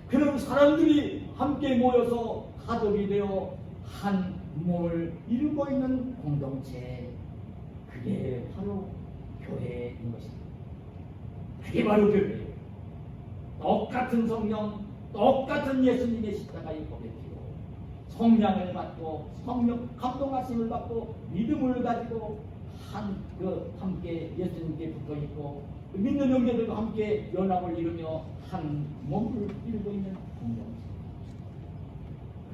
그런 사람들이 함께 모여서 가족이 되어 한 몸을 이루고 있는 공동체, 그게 바로 교회인 것입니다. 그게 바로 교회예요. 똑같은 성령, 똑같은 예수님의 십자가의 복의 피로 성량을 받고 성령 감동하심을 받고 믿음을 가지고 함께 예수님께 붙어 있고 믿는 형제들과 함께 연합을 이루며 한 몸을 이루고 있는 공동체.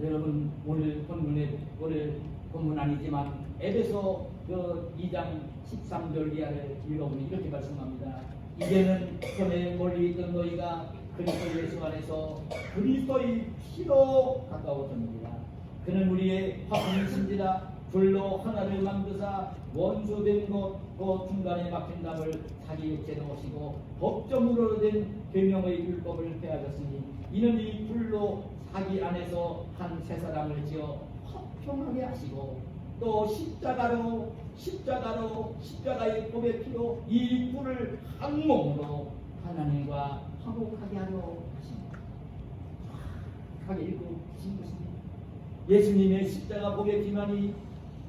여러분, 오늘 본문 아니지만 에베소 2장 13절 이하를 읽어보니 이렇게 말씀합니다. 이제는 전에 멀리 있던 너희가 그리스도 예수 안에서 그리스도의 피로 가까워졌느니라. 그는 우리의 화평이신지라. 불로 하나를 만드사 원수된 것 그 중간에 막힌 담을 자기 육체로 오시고 법정으로 된 계명의 율법을 빼앗았으니 이는 이 불로 자기 안에서 한 세 사람을 지어 화평하게 하시고 또 십자가의 복의 피로 이 뿔을 한 몸으로 하나님과 화목하게 하려 하십니다. 하게 읽으신 것입니다. 예수님의 십자가 복의 피만이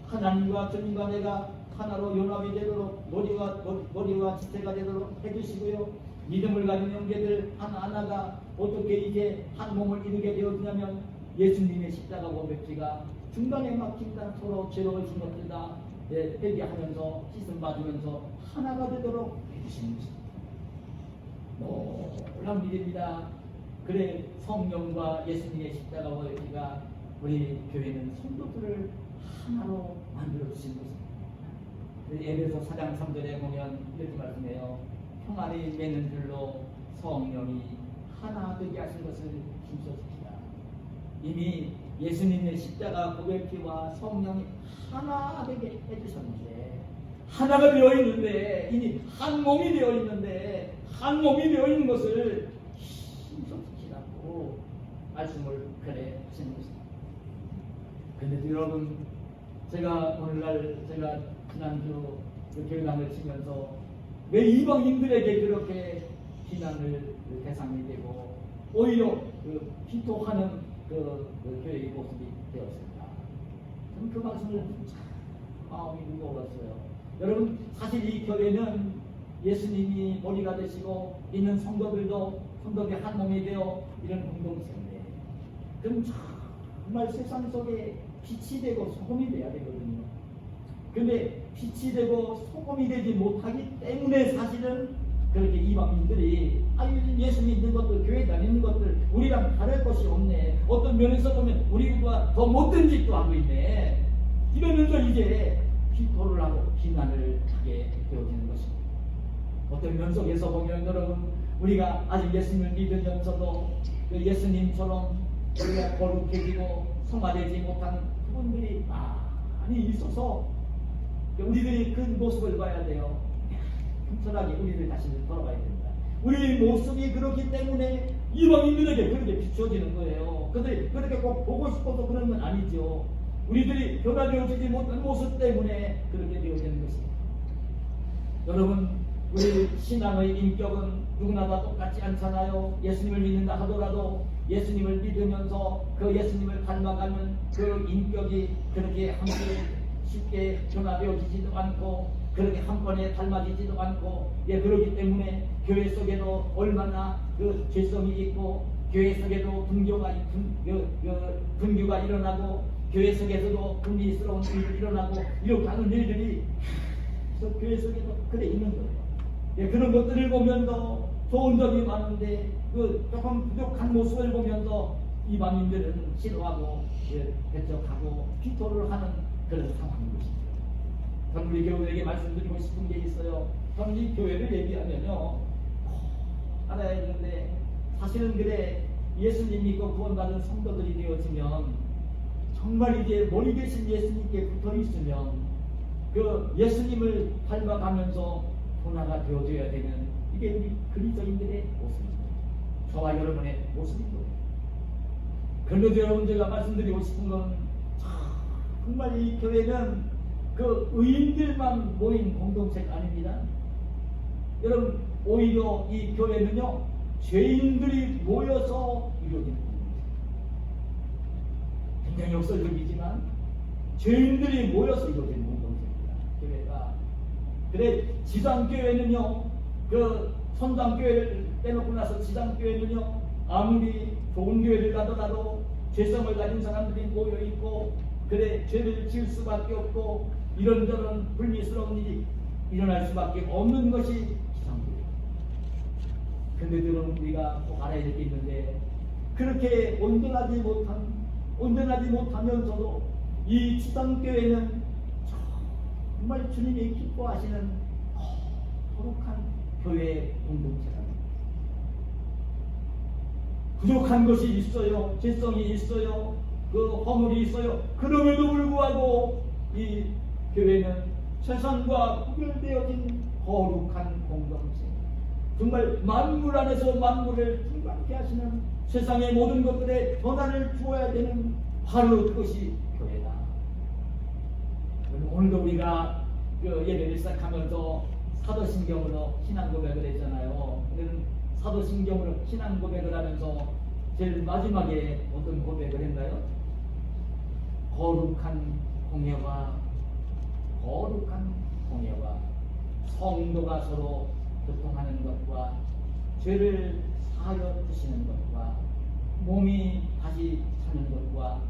하나님과 주님과 내가 하나로 연합이 되도록 머리와 지체가 되도록 해주시고요. 믿음을 가진 형제들 하나하나가 어떻게 이제 한 몸을 이루게 되었냐면 예수님의 십자가 복의 피가 중간에 막힌다 서로 죄로울 수 없다 회개하면서 씻음 받으면서 하나가 되도록 해주시는 것입니다. 놀라운 일입니다. 그래 성령과 예수님의 십자가 복의 피가 우리 교회는 성도들을 하나로 만들어 주신 것입니다. 에베소 4장 3절에 보면 이렇게 말씀해요. 평안이 맺는 줄로 성령이 하나 되게 하신 것을 힘써주시다. 이미 예수님의 십자가 복의 피와 성령이 하나 되게 해주셨는데, 하나가 되어 있는데, 이미 한 몸이 되어 있는데, 한 몸이 되어 있는 것을 힘써주시라고 말씀을 그래 하시는 것입니다. 근데 여러분, 제가 오늘날 지난주 교회당을 치면서 왜 이방인들에게 그렇게 비난을 대상이 되고 오히려 비토하는 교회의 모습이 되었을까? 저는 그 말씀을 마음이 무거웠어요. 여러분, 사실 이 교회는 예수님이 머리가 되시고 있는 성도들이 한 몸이 되어 이런 공동체인데, 그럼 정말 세상 속에 빛이 되고 소금이 돼야 되거든요. 근데 빛이 되고 소금이 되지 못하기 때문에 사실은 그렇게 이방인들이 예수 믿는 것들, 교회 다니는 것들 우리랑 다를 것이 없네, 어떤 면에서 보면 우리가 더 못된 짓도 하고 있네, 이러면서 이제 비토를 하고 비난을 하게 되어지는 것입니다. 어떤 면속에서 보면 여러분, 우리가 아직 예수님을 믿으면서도 예수님처럼 우리가 거룩해지고 성화되지 못한 그분들이 많이 있어서 우리들이 그 모습을 봐야 돼요. 철학이 우리들 자신을 돌아봐야 됩니다. 우리 모습이 그렇기 때문에 이방인들에게 그렇게 비춰지는 거예요. 그들이 그렇게 꼭 보고 싶어서 그런 건 아니죠. 우리들이 변화되어지지 못한 모습 때문에 그렇게 되어지는 것입니다. 여러분, 우리 신앙의 인격은 누구나 다 똑같지 않잖아요. 예수님을 믿는다 하더라도 예수님을 믿으면서 그 예수님을 닮아가는 그 인격이 그렇게 함께 쉽게 변화되어지지도 않고 그렇게 한 번에 닮아지지도 않고, 그러기 때문에 교회 속에도 얼마나 그 죄성이 있고 교회 속에도 분교가 일어나고 교회 속에서도 분리스러운 일이 일어나고 이렇게 하는 일들이 교회 속에도 그래 있는 거예요. 그런 것들을 보면서 좋은 점이 많은데 그 조금 부족한 모습을 보면서 이방인들은 싫어하고 배척하고 비토를 하는 그런 상황인 것입니다. 저는 우리 교회에게 말씀드리고 싶은 게 있어요. 저는 이 교회를 얘기하면요, 알아야 되는데 사실은 그래 예수님 믿고 구원받은 성도들이 되어지면 정말 이제 머리 계신 예수님께 붙어 있으면 그 예수님을 닮아가면서 변화가 되어줘야 되는 이게 우리 그리스도인들의 모습입니다. 저와 여러분의 모습입니다. 그런데 여러분, 제가 말씀드리고 싶은 건 정말 이 교회는 그 의인들만 모인 공동체가 아닙니다. 여러분, 오히려 이 교회는요 죄인들이 모여서 이루어진 공동체. 굉장히 역설적이지만 죄인들이 모여서 이루어진 공동체입니다. 교회가. 그래 지상교회는요, 그 선당교회를 빼놓고 나서 지상교회는요 아무리 좋은 교회를 가더라도 죄성을 가진 사람들이 모여있고 그래 죄를 지을 수밖에 없고 이런저런 불미스러운 일이 일어날 수밖에 없는 것이 지상교회. 근데 여러분, 우리가 꼭 알아야 될 게 있는데 그렇게 온전하지 못하면서도 이 지상교회는 정말 주님이 기뻐하시는 거룩한 교회 공동체랍니다. 부족한 것이 있어요. 죄성이 있어요. 그 허물이 있어요. 그럼에도 불구하고 이 교회는 세상과 구별되어진 거룩한 공동체, 정말 만물 안에서 만물을 충만케 하시는 세상의 모든 것들에 변화를 주어야 되는 바로 그것이 교회다. 오늘도 우리가 그 예배를 시작하면서 사도신경으로 신앙 고백을 했잖아요. 우리는 사도신경으로 신앙 고백을 하면서 제일 마지막에 어떤 고백을 했나요? 거룩한 공예와 성도가 서로 교통하는 것과 죄를 사하여 주시는 것과 몸이 다시 사는 것과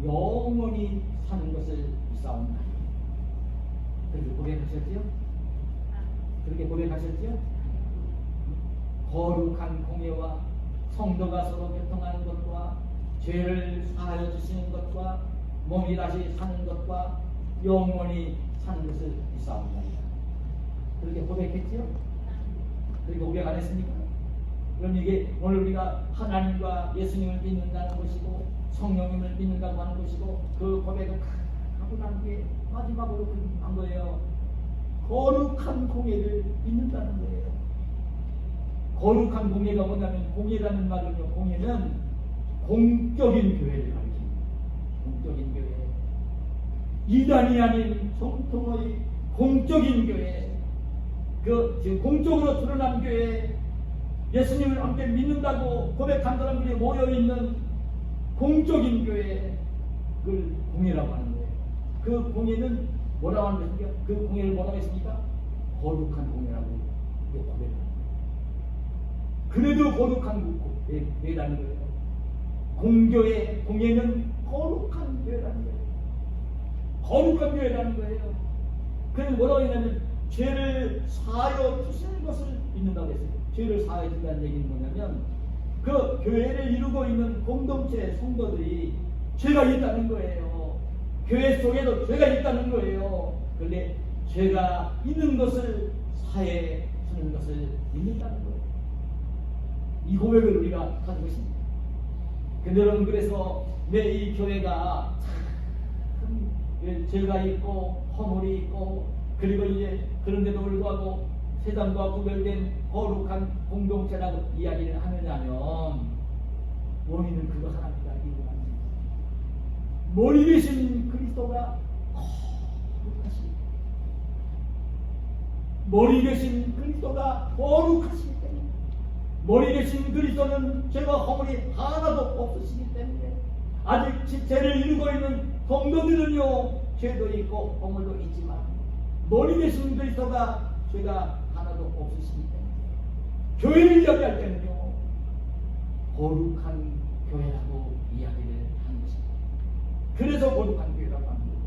영원히 사는 것을 이사옵나니. 그렇게 고백하셨지요? 그렇게 고백하셨지요? 거룩한 공예와 성도가 서로 교통하는 것과 죄를 사하여 주시는 것과 몸이 다시 사는 것과 영원히 사는 것을 이사옵나니. 그렇게 고백했지요? 그렇게 고백 안 했습니까? 그럼 이게 오늘 우리가 하나님과 예수님을 믿는다는 것이고 성령님을 믿는다고 하는 것이고 그 고백을 하고 난 게 마지막으로 한 거예요. 거룩한 공예를 믿는다는 거예요. 거룩한 공예가 뭐냐면, 공예라는 말은요, 공예는 공적인 교회를 가리킵니다. 공적인 교회, 이단이 아닌 정통의 공적인 교회, 지금 공적으로 드러난 교회, 예수님을 함께 믿는다고 고백한 사람들이 모여있는 공적인 교회, 그걸 공예라고 하는 거예요. 그 공예는 뭐라고 하는 것입니까? 그 공예를 뭐라고 했습니까? 거룩한 공예라고 고백합니다. 그래도 거룩한 교회라는 거예요. 공교회, 공예는 거룩한 교회라는 거예요. 거룩한 교회라는 거예요. 그래서 뭐라고 했냐면 죄를 사하여 주시는 것을 믿는다고 했어요. 죄를 사하여 준다는 얘기는 뭐냐면 그 교회를 이루고 있는 공동체 성도들이 죄가 있다는 거예요. 교회 속에도 죄가 있다는 거예요. 그런데 죄가 있는 것을 사해 주는 것을 믿는다는 거예요. 이 고백을 우리가 가지고 있습니다. 근데 여러분, 그래서 내 이 교회가 참 죄가 있고 허물이 있고 그리고 이제 그런데도 불구하고 세상과 구별된 거룩한 공동체라고 이야기를 하느냐면 원인은 그거 하나입니다. 머리 대신 그리스도가 거룩하시기 때문에, 머리 대신 그리스도가 거룩하시기 때문에, 머리 대신 그리스도는 죄와 허물이 하나도 없으시기 때문에, 아직 죄를 이루고 있는 성도들은요 죄도 있고 허물도 있지만 머리 대신 그리스도가 죄가 하나도 없으시기 때문에 교회를 이야기할 때는요 거룩한 교회라고 이야기를 하는 것입니다. 그래서 거룩한 교회라고 합니다.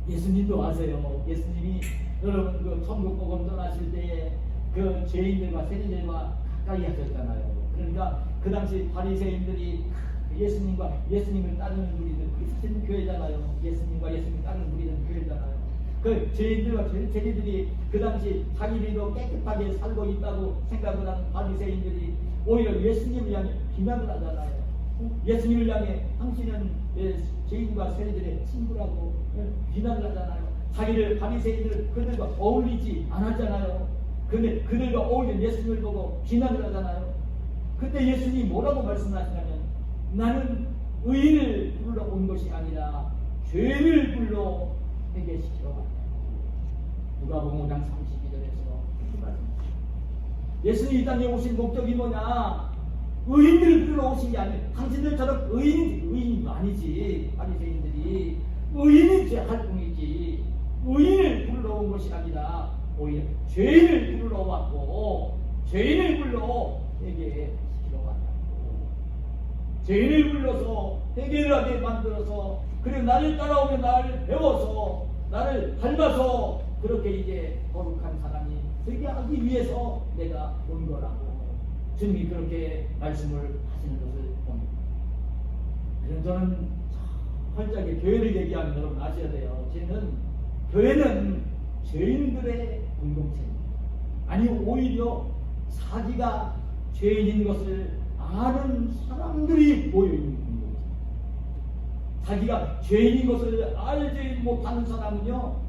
예수님도 아세요. 예수님이 여러분 그 천국 복음 전하실 때에 그 죄인들과 세리들과 가까이 하셨잖아요. 그러니까 그 당시 바리새인들이 예수님을 따르는 무리들, 그리스도인 교회잖아요. 예수님과 예수님을 따르는 무리는 교회잖아요. 그 죄인들과 세리들이 그 당시 자기들도 깨끗하게 살고 있다고 생각을 하는 바리새인들이 오히려 예수님을 향해 비난을 하잖아요. 예수님을 향해 당신은 죄인과 세리들의 친구라고 비난을 하잖아요. 자기를 바리새인들 그들과 어울리지 않았잖아요. 근데 그들과 어울린 예수님을 보고 비난을 하잖아요. 그때 예수님이 뭐라고 말씀하시냐면 나는 의인을 불러 온 것이 아니라 죄를 불러 회개시키러 왔다. 누가복음 5장 32절에서 이렇게 말씀하십니다. 예수님이 이 땅에 오신 목적이 뭐냐? 의인들을 불러 오신 게 아니에요. 당신들처럼 의인이 아니지. 바리새인들이 의인이 할 뿐이지 의인을 불러 온 것이 아니라 오히려 죄인을 불러 왔고 죄인을 불러 회개시키러 왔다고. 죄인을 불러서 회개를 하게 만들어서 그리고 나를 따라오면 나를 배워서 나를 닮아서 그렇게 이제 거룩한 사람이 되게 하기 위해서 내가 온 거라고 주님이 그렇게 말씀을 하시는 것을 봅니다. 그래서 저는 활짝에 교회를 얘기하면 여러분 아셔야 돼요. 교회는 죄인들의 공동체입니다. 아니 오히려 자기가 죄인인 것을 아는 사람들이 모여있는 공동체. 자기가 죄인인 것을 알지 못하는 사람은요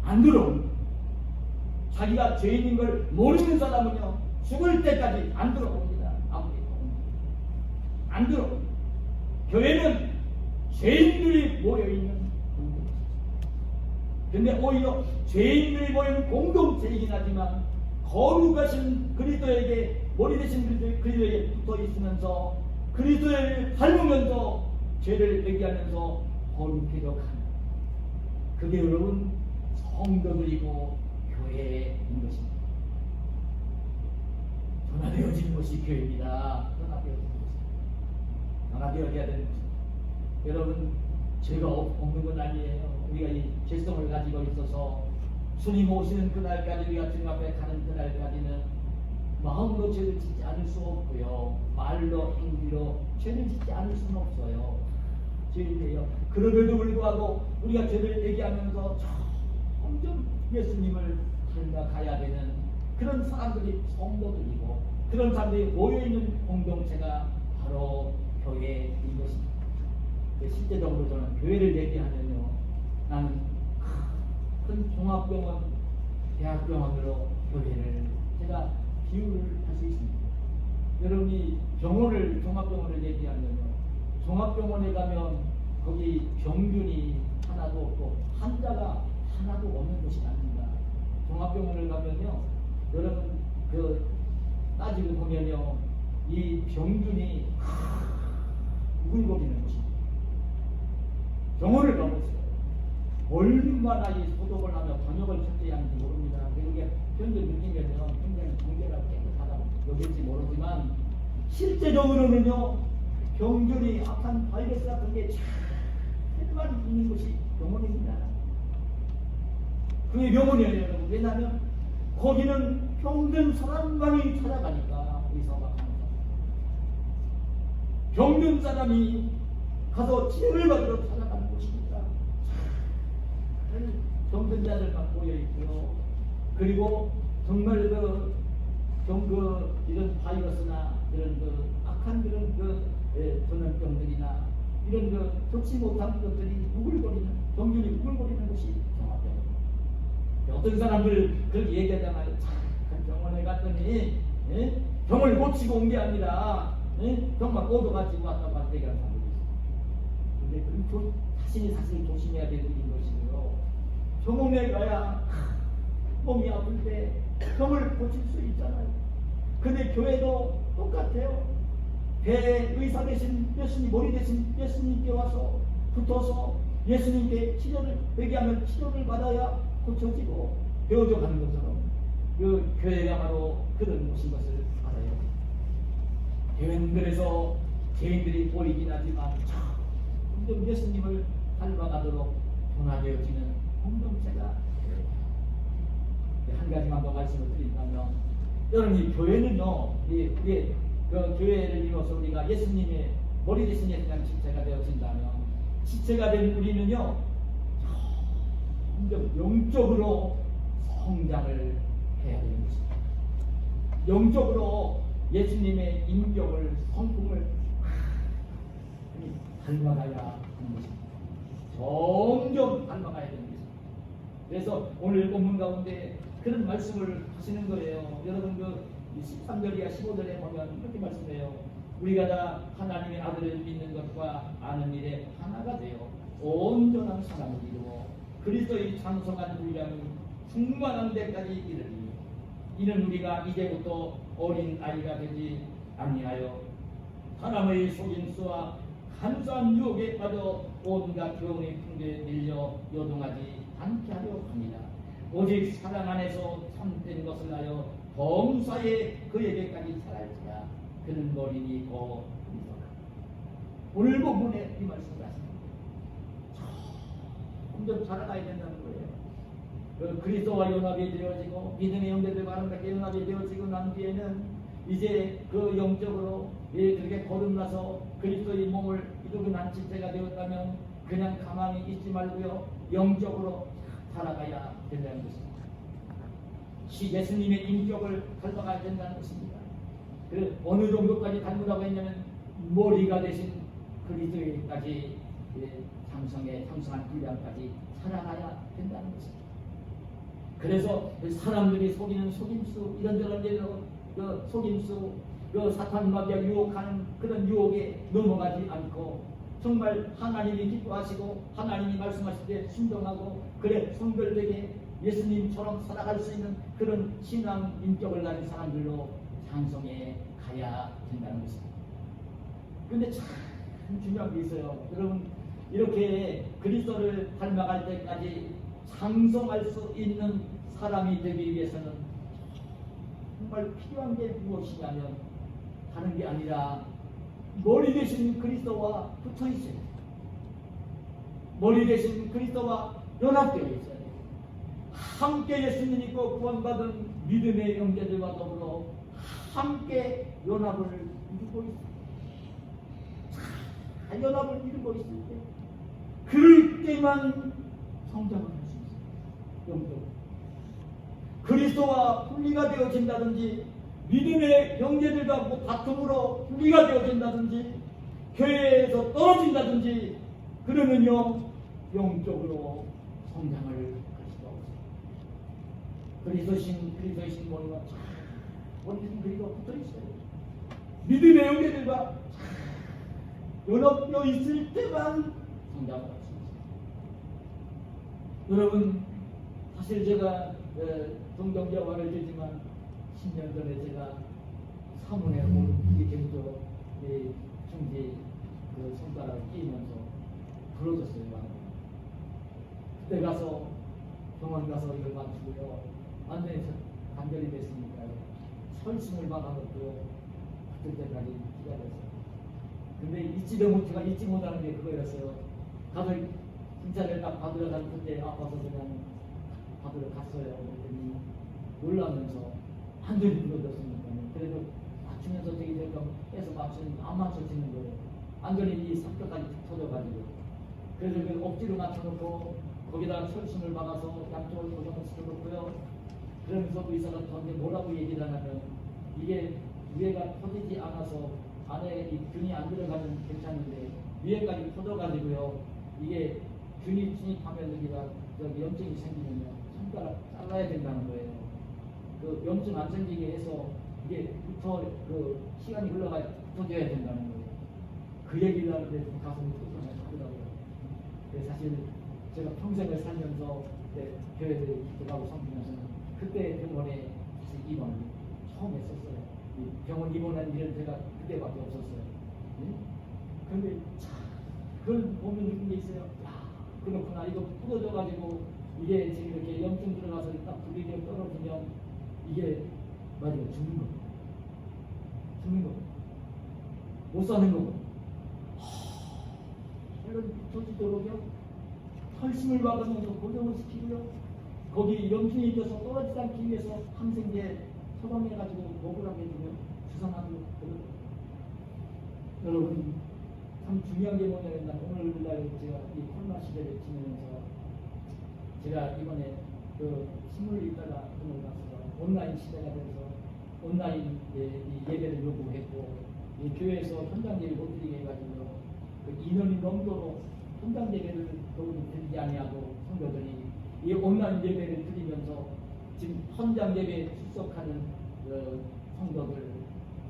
안 들어. 자기가 죄인인 걸 모르는 사람은요 죽을 때까지 안 들어옵니다. 안 들어. 교회는 죄인들이 모여있는 공동체. 근데 오히려 죄인들이 모이는 공동체이긴 하지만 거룩하신 그리스도에게 머리 대신 그리스도에게 붙어 있으면서 그리스도를 닮으면서 죄를 회개하면서 거룩해져 가는 그게 여러분 성도들이고 교회인 것입니다. 변화되어지는 것이 교회입니다. 변화되어져야 되는 것입니다. 여러분 죄가 없는 건 아니에요. 우리가 이 죄성을 가지고 있어서 주님 오시는 그날까지 우리가 주님 앞에 가는 그날까지는 마음으로 죄를 짓지 않을 수 없고요. 말로 행위로 죄를 짓지 않을 수는 없어요. 죄인데요. 그럼에도 불구하고 우리가 죄를 얘기하면서 점점 예수님을 닮아가야 되는 그런 사람들이 성도들이고 그런 사람들이 모여있는 공동체가 바로 교회인 것입니다. 실제적으로 저는 교회를 얘기하면요 나는 큰 종합병원, 대학병원으로 교회를 제가 비유를 할 수 있습니다. 여러분이 종합병원을 얘기하면요 종합병원에 가면 거기 병균이 하나도 없고 환자가 하나도 없는 곳이 아닙니다. 종합병원을 가면요 여러분 따지고 보면요 이 병균이 우글거리는 곳입니다. 병원을 가보세요. 얼마나 이 소독을 하며 번역을 철저히 하는지 모릅니다. 그게 현재 느끼면요 굉장히 정제가 깨끗하다고 여길지 모르지만 실제적으로는요 병균이 악한 바이러스 같은 게 잘 있는 곳이 병원입니다. 그게 병원이에요 여러분. 왜냐하면 거기는 병든 사람만이 찾아가니까 의사가 가는 사람. 병든 사람이 가서 치료를 받으러 찾아가는 곳입니다. 병든 자들만 모여 있고요. 그리고 정말 이런 바이러스나 이런 악한 그런 전염병들이나 이런 좋지 못한 것들이 우글거리는 병균이 우글거리는 것이 종합병원. 어떤 사람들 그렇게 얘기하잖아요. 참 병원에 갔더니 병을 고치고 온 게 아니라 정말 얻어가지고 왔다고 얘기하는 사람들이 있어요. 근데 그 자신이 조심해야 될 일인 것이고요. 병원에 가야 몸이 아플 때 병을 고칠 수 있잖아요. 근데 교회도 똑같아요. 대의사 되신 예수님, 머리 되신 예수님께 와서 붙어서 예수님께 치료를 회개하면 치료를 받아야 고쳐지고 배워져 가는 것처럼 그 교회가 바로 그런 곳인 것을 알아요. 교회는 그래서 죄인들이 보이긴 하지만 점점 예수님을 닮아가도록 변화되어지는 공동체가 한 가지만 더 말씀을 드린다면, 여러분 이 교회는요, 우리 그 교회를 이루어서 우리가 예수님의 머리 대신 예수님 지체가 되어진다면, 지체가 된 우리는요, 점점 영적으로 성장을 해야 되는 것입니다. 영적으로 예수님의 인격을, 성품을 닮아가야 하는 것입니다. 점점 닮아가야 되는 것입니다. 그래서 오늘 본문 가운데 그런 말씀을 하시는 거예요. 여러분 그 13절이야 15절에 보면 이렇게 말씀해요. 우리가 다 하나님의 아들을 믿는 것과 아는 일에 하나가 되어 온전한 사람을 이루어 그리스도의 장성한 분량이 충만한 데까지 이르니, 이는 우리가 이제부터 어린 아이가 되지 아니하여 사람의 속임수와 간소한 유혹에 빠져 온갖 교훈의 풍조에 밀려 요동하지 않게 하려 합니다. 오직 사랑 안에서 참된 것을 하여 범사에 그에게까지 자랄지라. 그는 어린이 고 오늘 본문에 이 말씀을 하십니다. 점점 자라가야 된다는 거예요. 그 그리스도와 연합이 되어지고 믿음의 형제들과 아름답게 연합이 되어지고 난 뒤에는 이제 그 영적으로 그렇게 거듭나서 그리스도의 몸을 이루고 난 지체가 되었다면 그냥 가만히 있지 말고요, 영적으로 살아가야 된다는 것입니다. 예수님의 인격을 닮아가야 된다는 것입니다. 그 어느 정도까지 닮으라고 했냐면 머리가 되신 그리스도에까지 장성한 분량까지 살아가야 된다는 것입니다. 그래서 사람들이 속이는 속임수, 이런저런 그 속임수, 그 사탄 마귀가 유혹하는 그런 유혹에 넘어가지 않고 정말 하나님이 기뻐하시고 하나님이 말씀하실 때 순종하고, 그래 성결되게 예수님처럼 살아갈 수 있는 그런 신앙 인격을 가진 사람들로 장성해 가야 된다는 것입니다. 그런데 참 중요한 게 있어요. 여러분 이렇게 그리스도를 닮아갈 때까지 장성할 수 있는 사람이 되기 위해서는 정말 필요한 게 무엇이냐면 다른 게 아니라 머리 대신 그리스도와 붙어 있어야 돼요. 머리 대신 그리스도와 연합되어 있어야 돼요. 함께 예수님 믿고 구원받은 믿음의 형제들과 더불어 함께 연합을 이루고 있어요. 연합을 이루고 있을 때 그럴 때만 성장을 할 수 있어요. 영적으로 그리스도와 분리가 되어진다든지, 믿음의 형제들과 다툼으로 분리가 되어진다든지, 교회에서 떨어진다든지, 그러면요 영적으로 성장을 할 수가 없어요. 그리스도신 머리가 원리신 그리스도가 붙어 있어요. 믿음의 형제들과 연합되어 있을 때만 성장을 할 수 있어요. 여러분 사실 제가 동정자화를 들지만 10년 전에 제가 사문에 이게 계속 중지 그 손가락을 끼면서 부러졌어요. 그때 가서 병원 가서 이걸 맞추고요, 완전히 단결이 됐으니까요, 설심을 막아놓고요, 그때 때까지 기다렸어요. 근데 제가 잊지 못하는 게 그거였어요. 가서 진찰을 딱 받으러 가는 그때 아파서 그냥 받으러 갔어요. 그랬더니 놀라면서 완전히 부러졌으니까요. 그래도 맞추면서 되게 제가 해서 맞추는 안 맞춰지는 거예요. 완전히 이 삽뼈까지 터져가지고. 그래서 그 억지로 맞춰놓고 거기다가 철심을 막아서 양쪽을 고정을 시켜놓고요. 그러면서 의사가 저한테 뭐라고 얘기를 하냐면, 이게 위에가 터지지 않아서 안에 이 균이 안 들어가면 괜찮은데 위에까지 터져가지고요, 이게 진입하면 여기가 여기 염증이 생기면요 손가락 잘라야 된다는 거예요. 그 염증 안 생기게 해서 이게 그 시간이 흘러가 붙어져야 된다는 거예요. 그 얘기를 하는데 가슴이 터져나가더라고요. 사실 제가 평생을 살면서 교회를 기도하고 섬기면서는 그때 병원에 입원을 처음 했었어요. 병원 입원한 일은 제가 그때밖에 없었어요. 그런데 그걸 보면 느낀 게 있어요. 야, 그렇구나. 이거 부러져가지고 이게 지금 이렇게 염증 들어가서 딱 분리되어 떨어지면 이게 맞아요. 죽는 거. 죽는 거. 못 사는 거고. 이런 붙어지도록요. 혈심을 받으면서 고정을 시키고요. 거기 염증이 있어서 떨어지지 않기 위해서 항생제 처방해가지고 먹으라고 해주면 주사하고 여러분 참 중요한 게 뭐냐면 오늘날 제가 이 코로나 시대를 지내면서 제가 이번에 그 신문을 읽다가 오늘 가서 온라인 시대가 돼서 온라인 예배를 요구했고 이 교회에서 현장 예배 못 드리게 해가지고 그 2년이 넘도록 현장 예배를 드리지 아니하고 성도들이 이 온라인 예배를 드리면서 지금 현장 예배에 출석하는 성도들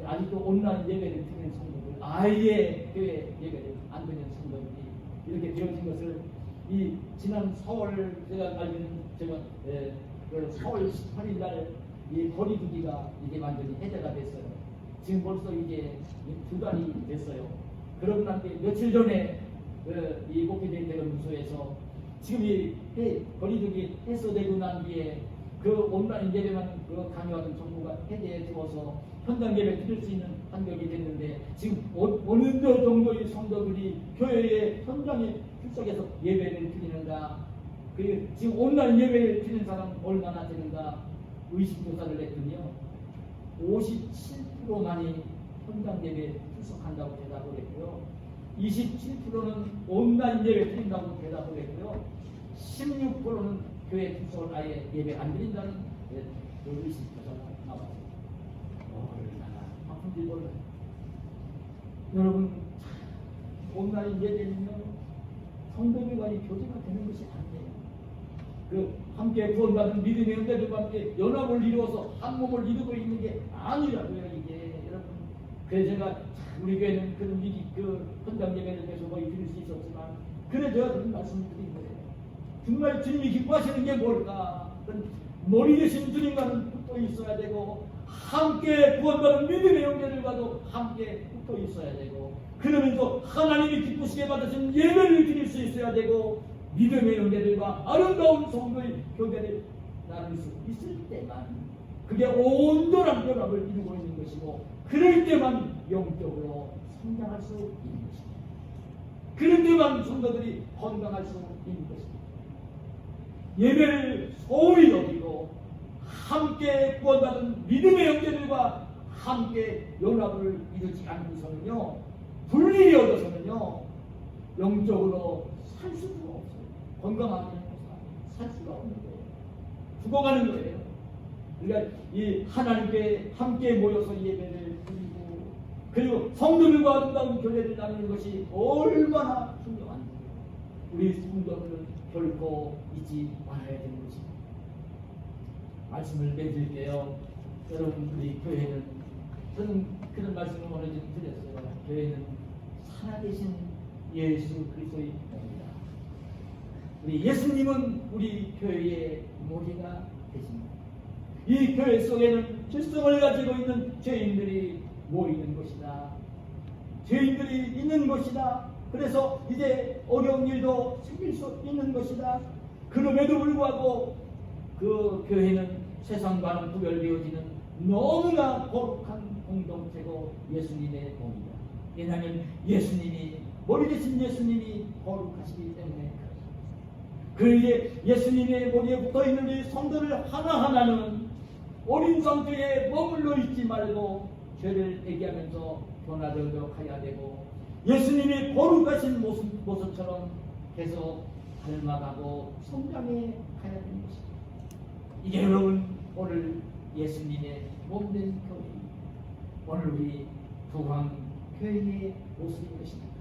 아직도 온라인 예배를 드리는 성도들 아예 교회 예배를 안 드리는 성도들이 이렇게 되어진 것을 이 지난 4월 제가 알기는 제가 그 4월 18일 날 이 거리두기가 이게 완전히 해제가 됐어요. 지금 벌써 이게 2달이 됐어요. 그러고 난 뒤에 며칠 전에 이 목회된 대검소에서 지금 이 거리두기 해소되고 난 뒤에 그 온라인 예배만 그 강요하던 정부가 해제해 주어서 현장 예배 드릴 수 있는 환경이 됐는데 지금 어느 정도의 성도들이 교회에 현장에 출석해서 예배를 드리는가? 그 지금 온라인 예배를 드리는 사람 얼마나 되는가? 의식조사를 했더니요 57%만이 현장 예배에 출석한다고 대답을 했고요 27%는 온라인 예배 드린다고 대답을 했고요 16%는 교회 출석을 아예 예배 안 드린다는 의식조사가 나왔습니다. 얼마나 아픈지 몰라요. 여러분 온라인 예배는요 성도교관이 교제가 되는 것이 아니에요. 그 함께 구원받은 믿음의 은혜들과 함께 연합을 이루어서 한 몸을 이루고 있는 게 아니라고요 이게 여러분. 그래서 제가 우리 교회는 그런 그 현장 예배를 계속 거의 드릴 수 있었지만 그래 제가 그런 말씀을 드린 거예요. 정말 주님이 기뻐하시는 게 뭘까? 머리 대신 주님과는 붙어 있어야 되고 함께 구원받은 믿음의 형제들과도 함께 붙어 있어야 되고 그러면서 하나님이 기쁘시게 받으신 예배를 드릴 수 있어야 되고 믿음의 형제들과 아름다운 성도의 교제를 나눌 수 있을 때만 그게 온전한 연합을 이루고 있는 것이고 그럴 때만 영적으로 성장할 수 있는 것입니다. 그럴 때만 성도들이 건강할 수 있는 것입니다. 예배를 소홀히 여기고 함께 구원받은 믿음의 형제들과 함께 연합을 이루지 않고서는요 분리되어 얻어서는요 영적으로 살 수가 없어요. 건강하게 살 수가 없는 거예요. 죽어가는 거예요. 그러니까 이 하나님께 함께 모여서 예배를 드리고 그리고 성도들과 아름다운 교제를 나누는 것이 얼마나 중요한지 우리 성도들은 결코 잊지 말아야 되는 것입니다. 말씀을 맺을게요. 여러분 우리 교회는 저는 그런 말씀을 오늘 좀 드렸어요. 교회는 살아계신 예수 그리스도의 몸이다. 우리 예수님은 우리 교회의 머리가 되십니다. 이 교회 속에는 질성을 가지고 있는 죄인들이 모이는 것이다. 죄인들이 있는 것이다. 그래서 이제 어려운 일도 생길 수 있는 것이다. 그럼에도 불구하고 그 교회는 세상과는 구별되어지는 너무나 거룩한 공동체고 예수님의 몸이다. 왜냐하면 예수님이 머리 대신 예수님이 거룩하시기 때문에 그의 예수님의 머리에 붙어있는 이 성도를 하나하나는 어린 상태에 머물러 있지 말고 죄를 얘기하면서 변화되도록 해야 되고 예수님이 거룩하신 모습처럼 계속 닮아가고 성장해 가야 되는 것입니다. 이게 여러분 오늘 예수님의 몸된 교회입니다. 오늘 우리 부황교회의 모습인 것입니다.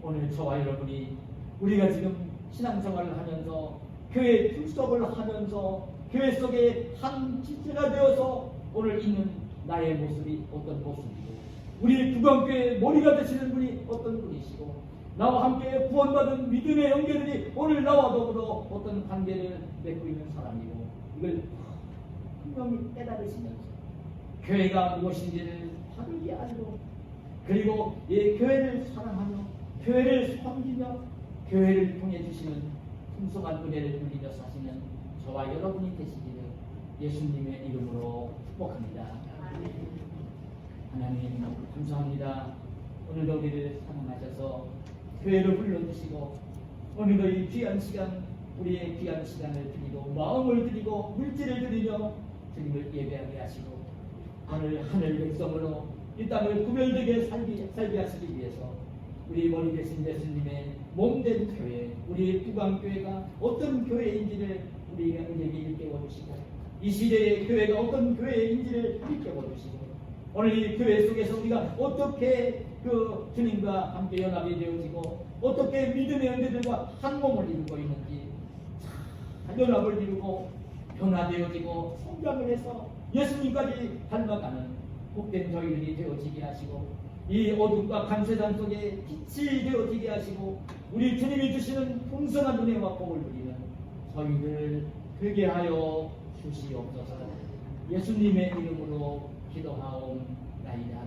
오늘 저와 여러분이 우리가 지금 신앙생활을 하면서 교회 출석을 하면서 교회 속에 한 지체가 되어서 오늘 있는 나의 모습이 어떤 모습이고 우리 부강교회 머리가 되시는 분이 어떤 분이시고 나와 함께 구원받은 믿음의 영계들이 오늘 나와 더불어 어떤 관계를 맺고 있는 사람이고 이걸 분명히 깨달으시면서 교회가 무엇인지를 바르게 알고 그리고 이 교회를 사랑하며 교회를 섬기며 교회를 통해 주시는 풍성한 은혜를 누리며 사시는 저와 여러분이 되시기를 예수님의 이름으로 축복합니다. 하나님 감사합니다. 오늘도 우리를 사랑하셔서 교회로 불러주시고 오늘도 이 귀한 시간 우리의 귀한 시간을 드리고 마음을 드리고 물질을 드리며 주님을 예배하게 하시고 오늘 하늘 백성으로 이 땅을 구별되게 살게 하시기 위해서 우리 머리 대신 예수님의 몸된 교회 우리 부강교회가 어떤 교회인지를 우리에게 일깨워주시고 이 시대의 교회가 어떤 교회인지를 일깨워주시고 오늘 이 교회 속에서 우리가 어떻게 그 주님과 함께 연합이 되어지고 어떻게 믿음의 은혜들과 한 몸을 이루고 있는지 잘 연합을 이루고 변화되어지고 성장을 해서 예수님까지 닮아가는 복된 저희들이 되어지게 하시고 이 어둠과 간세상 속에 빛이 되어지게 하시고 우리 주님이 주시는 풍성한 은혜와 복을 누리는 저희들 되게 하여 주시옵소서. 예수님의 이름으로 기도하옵나이다.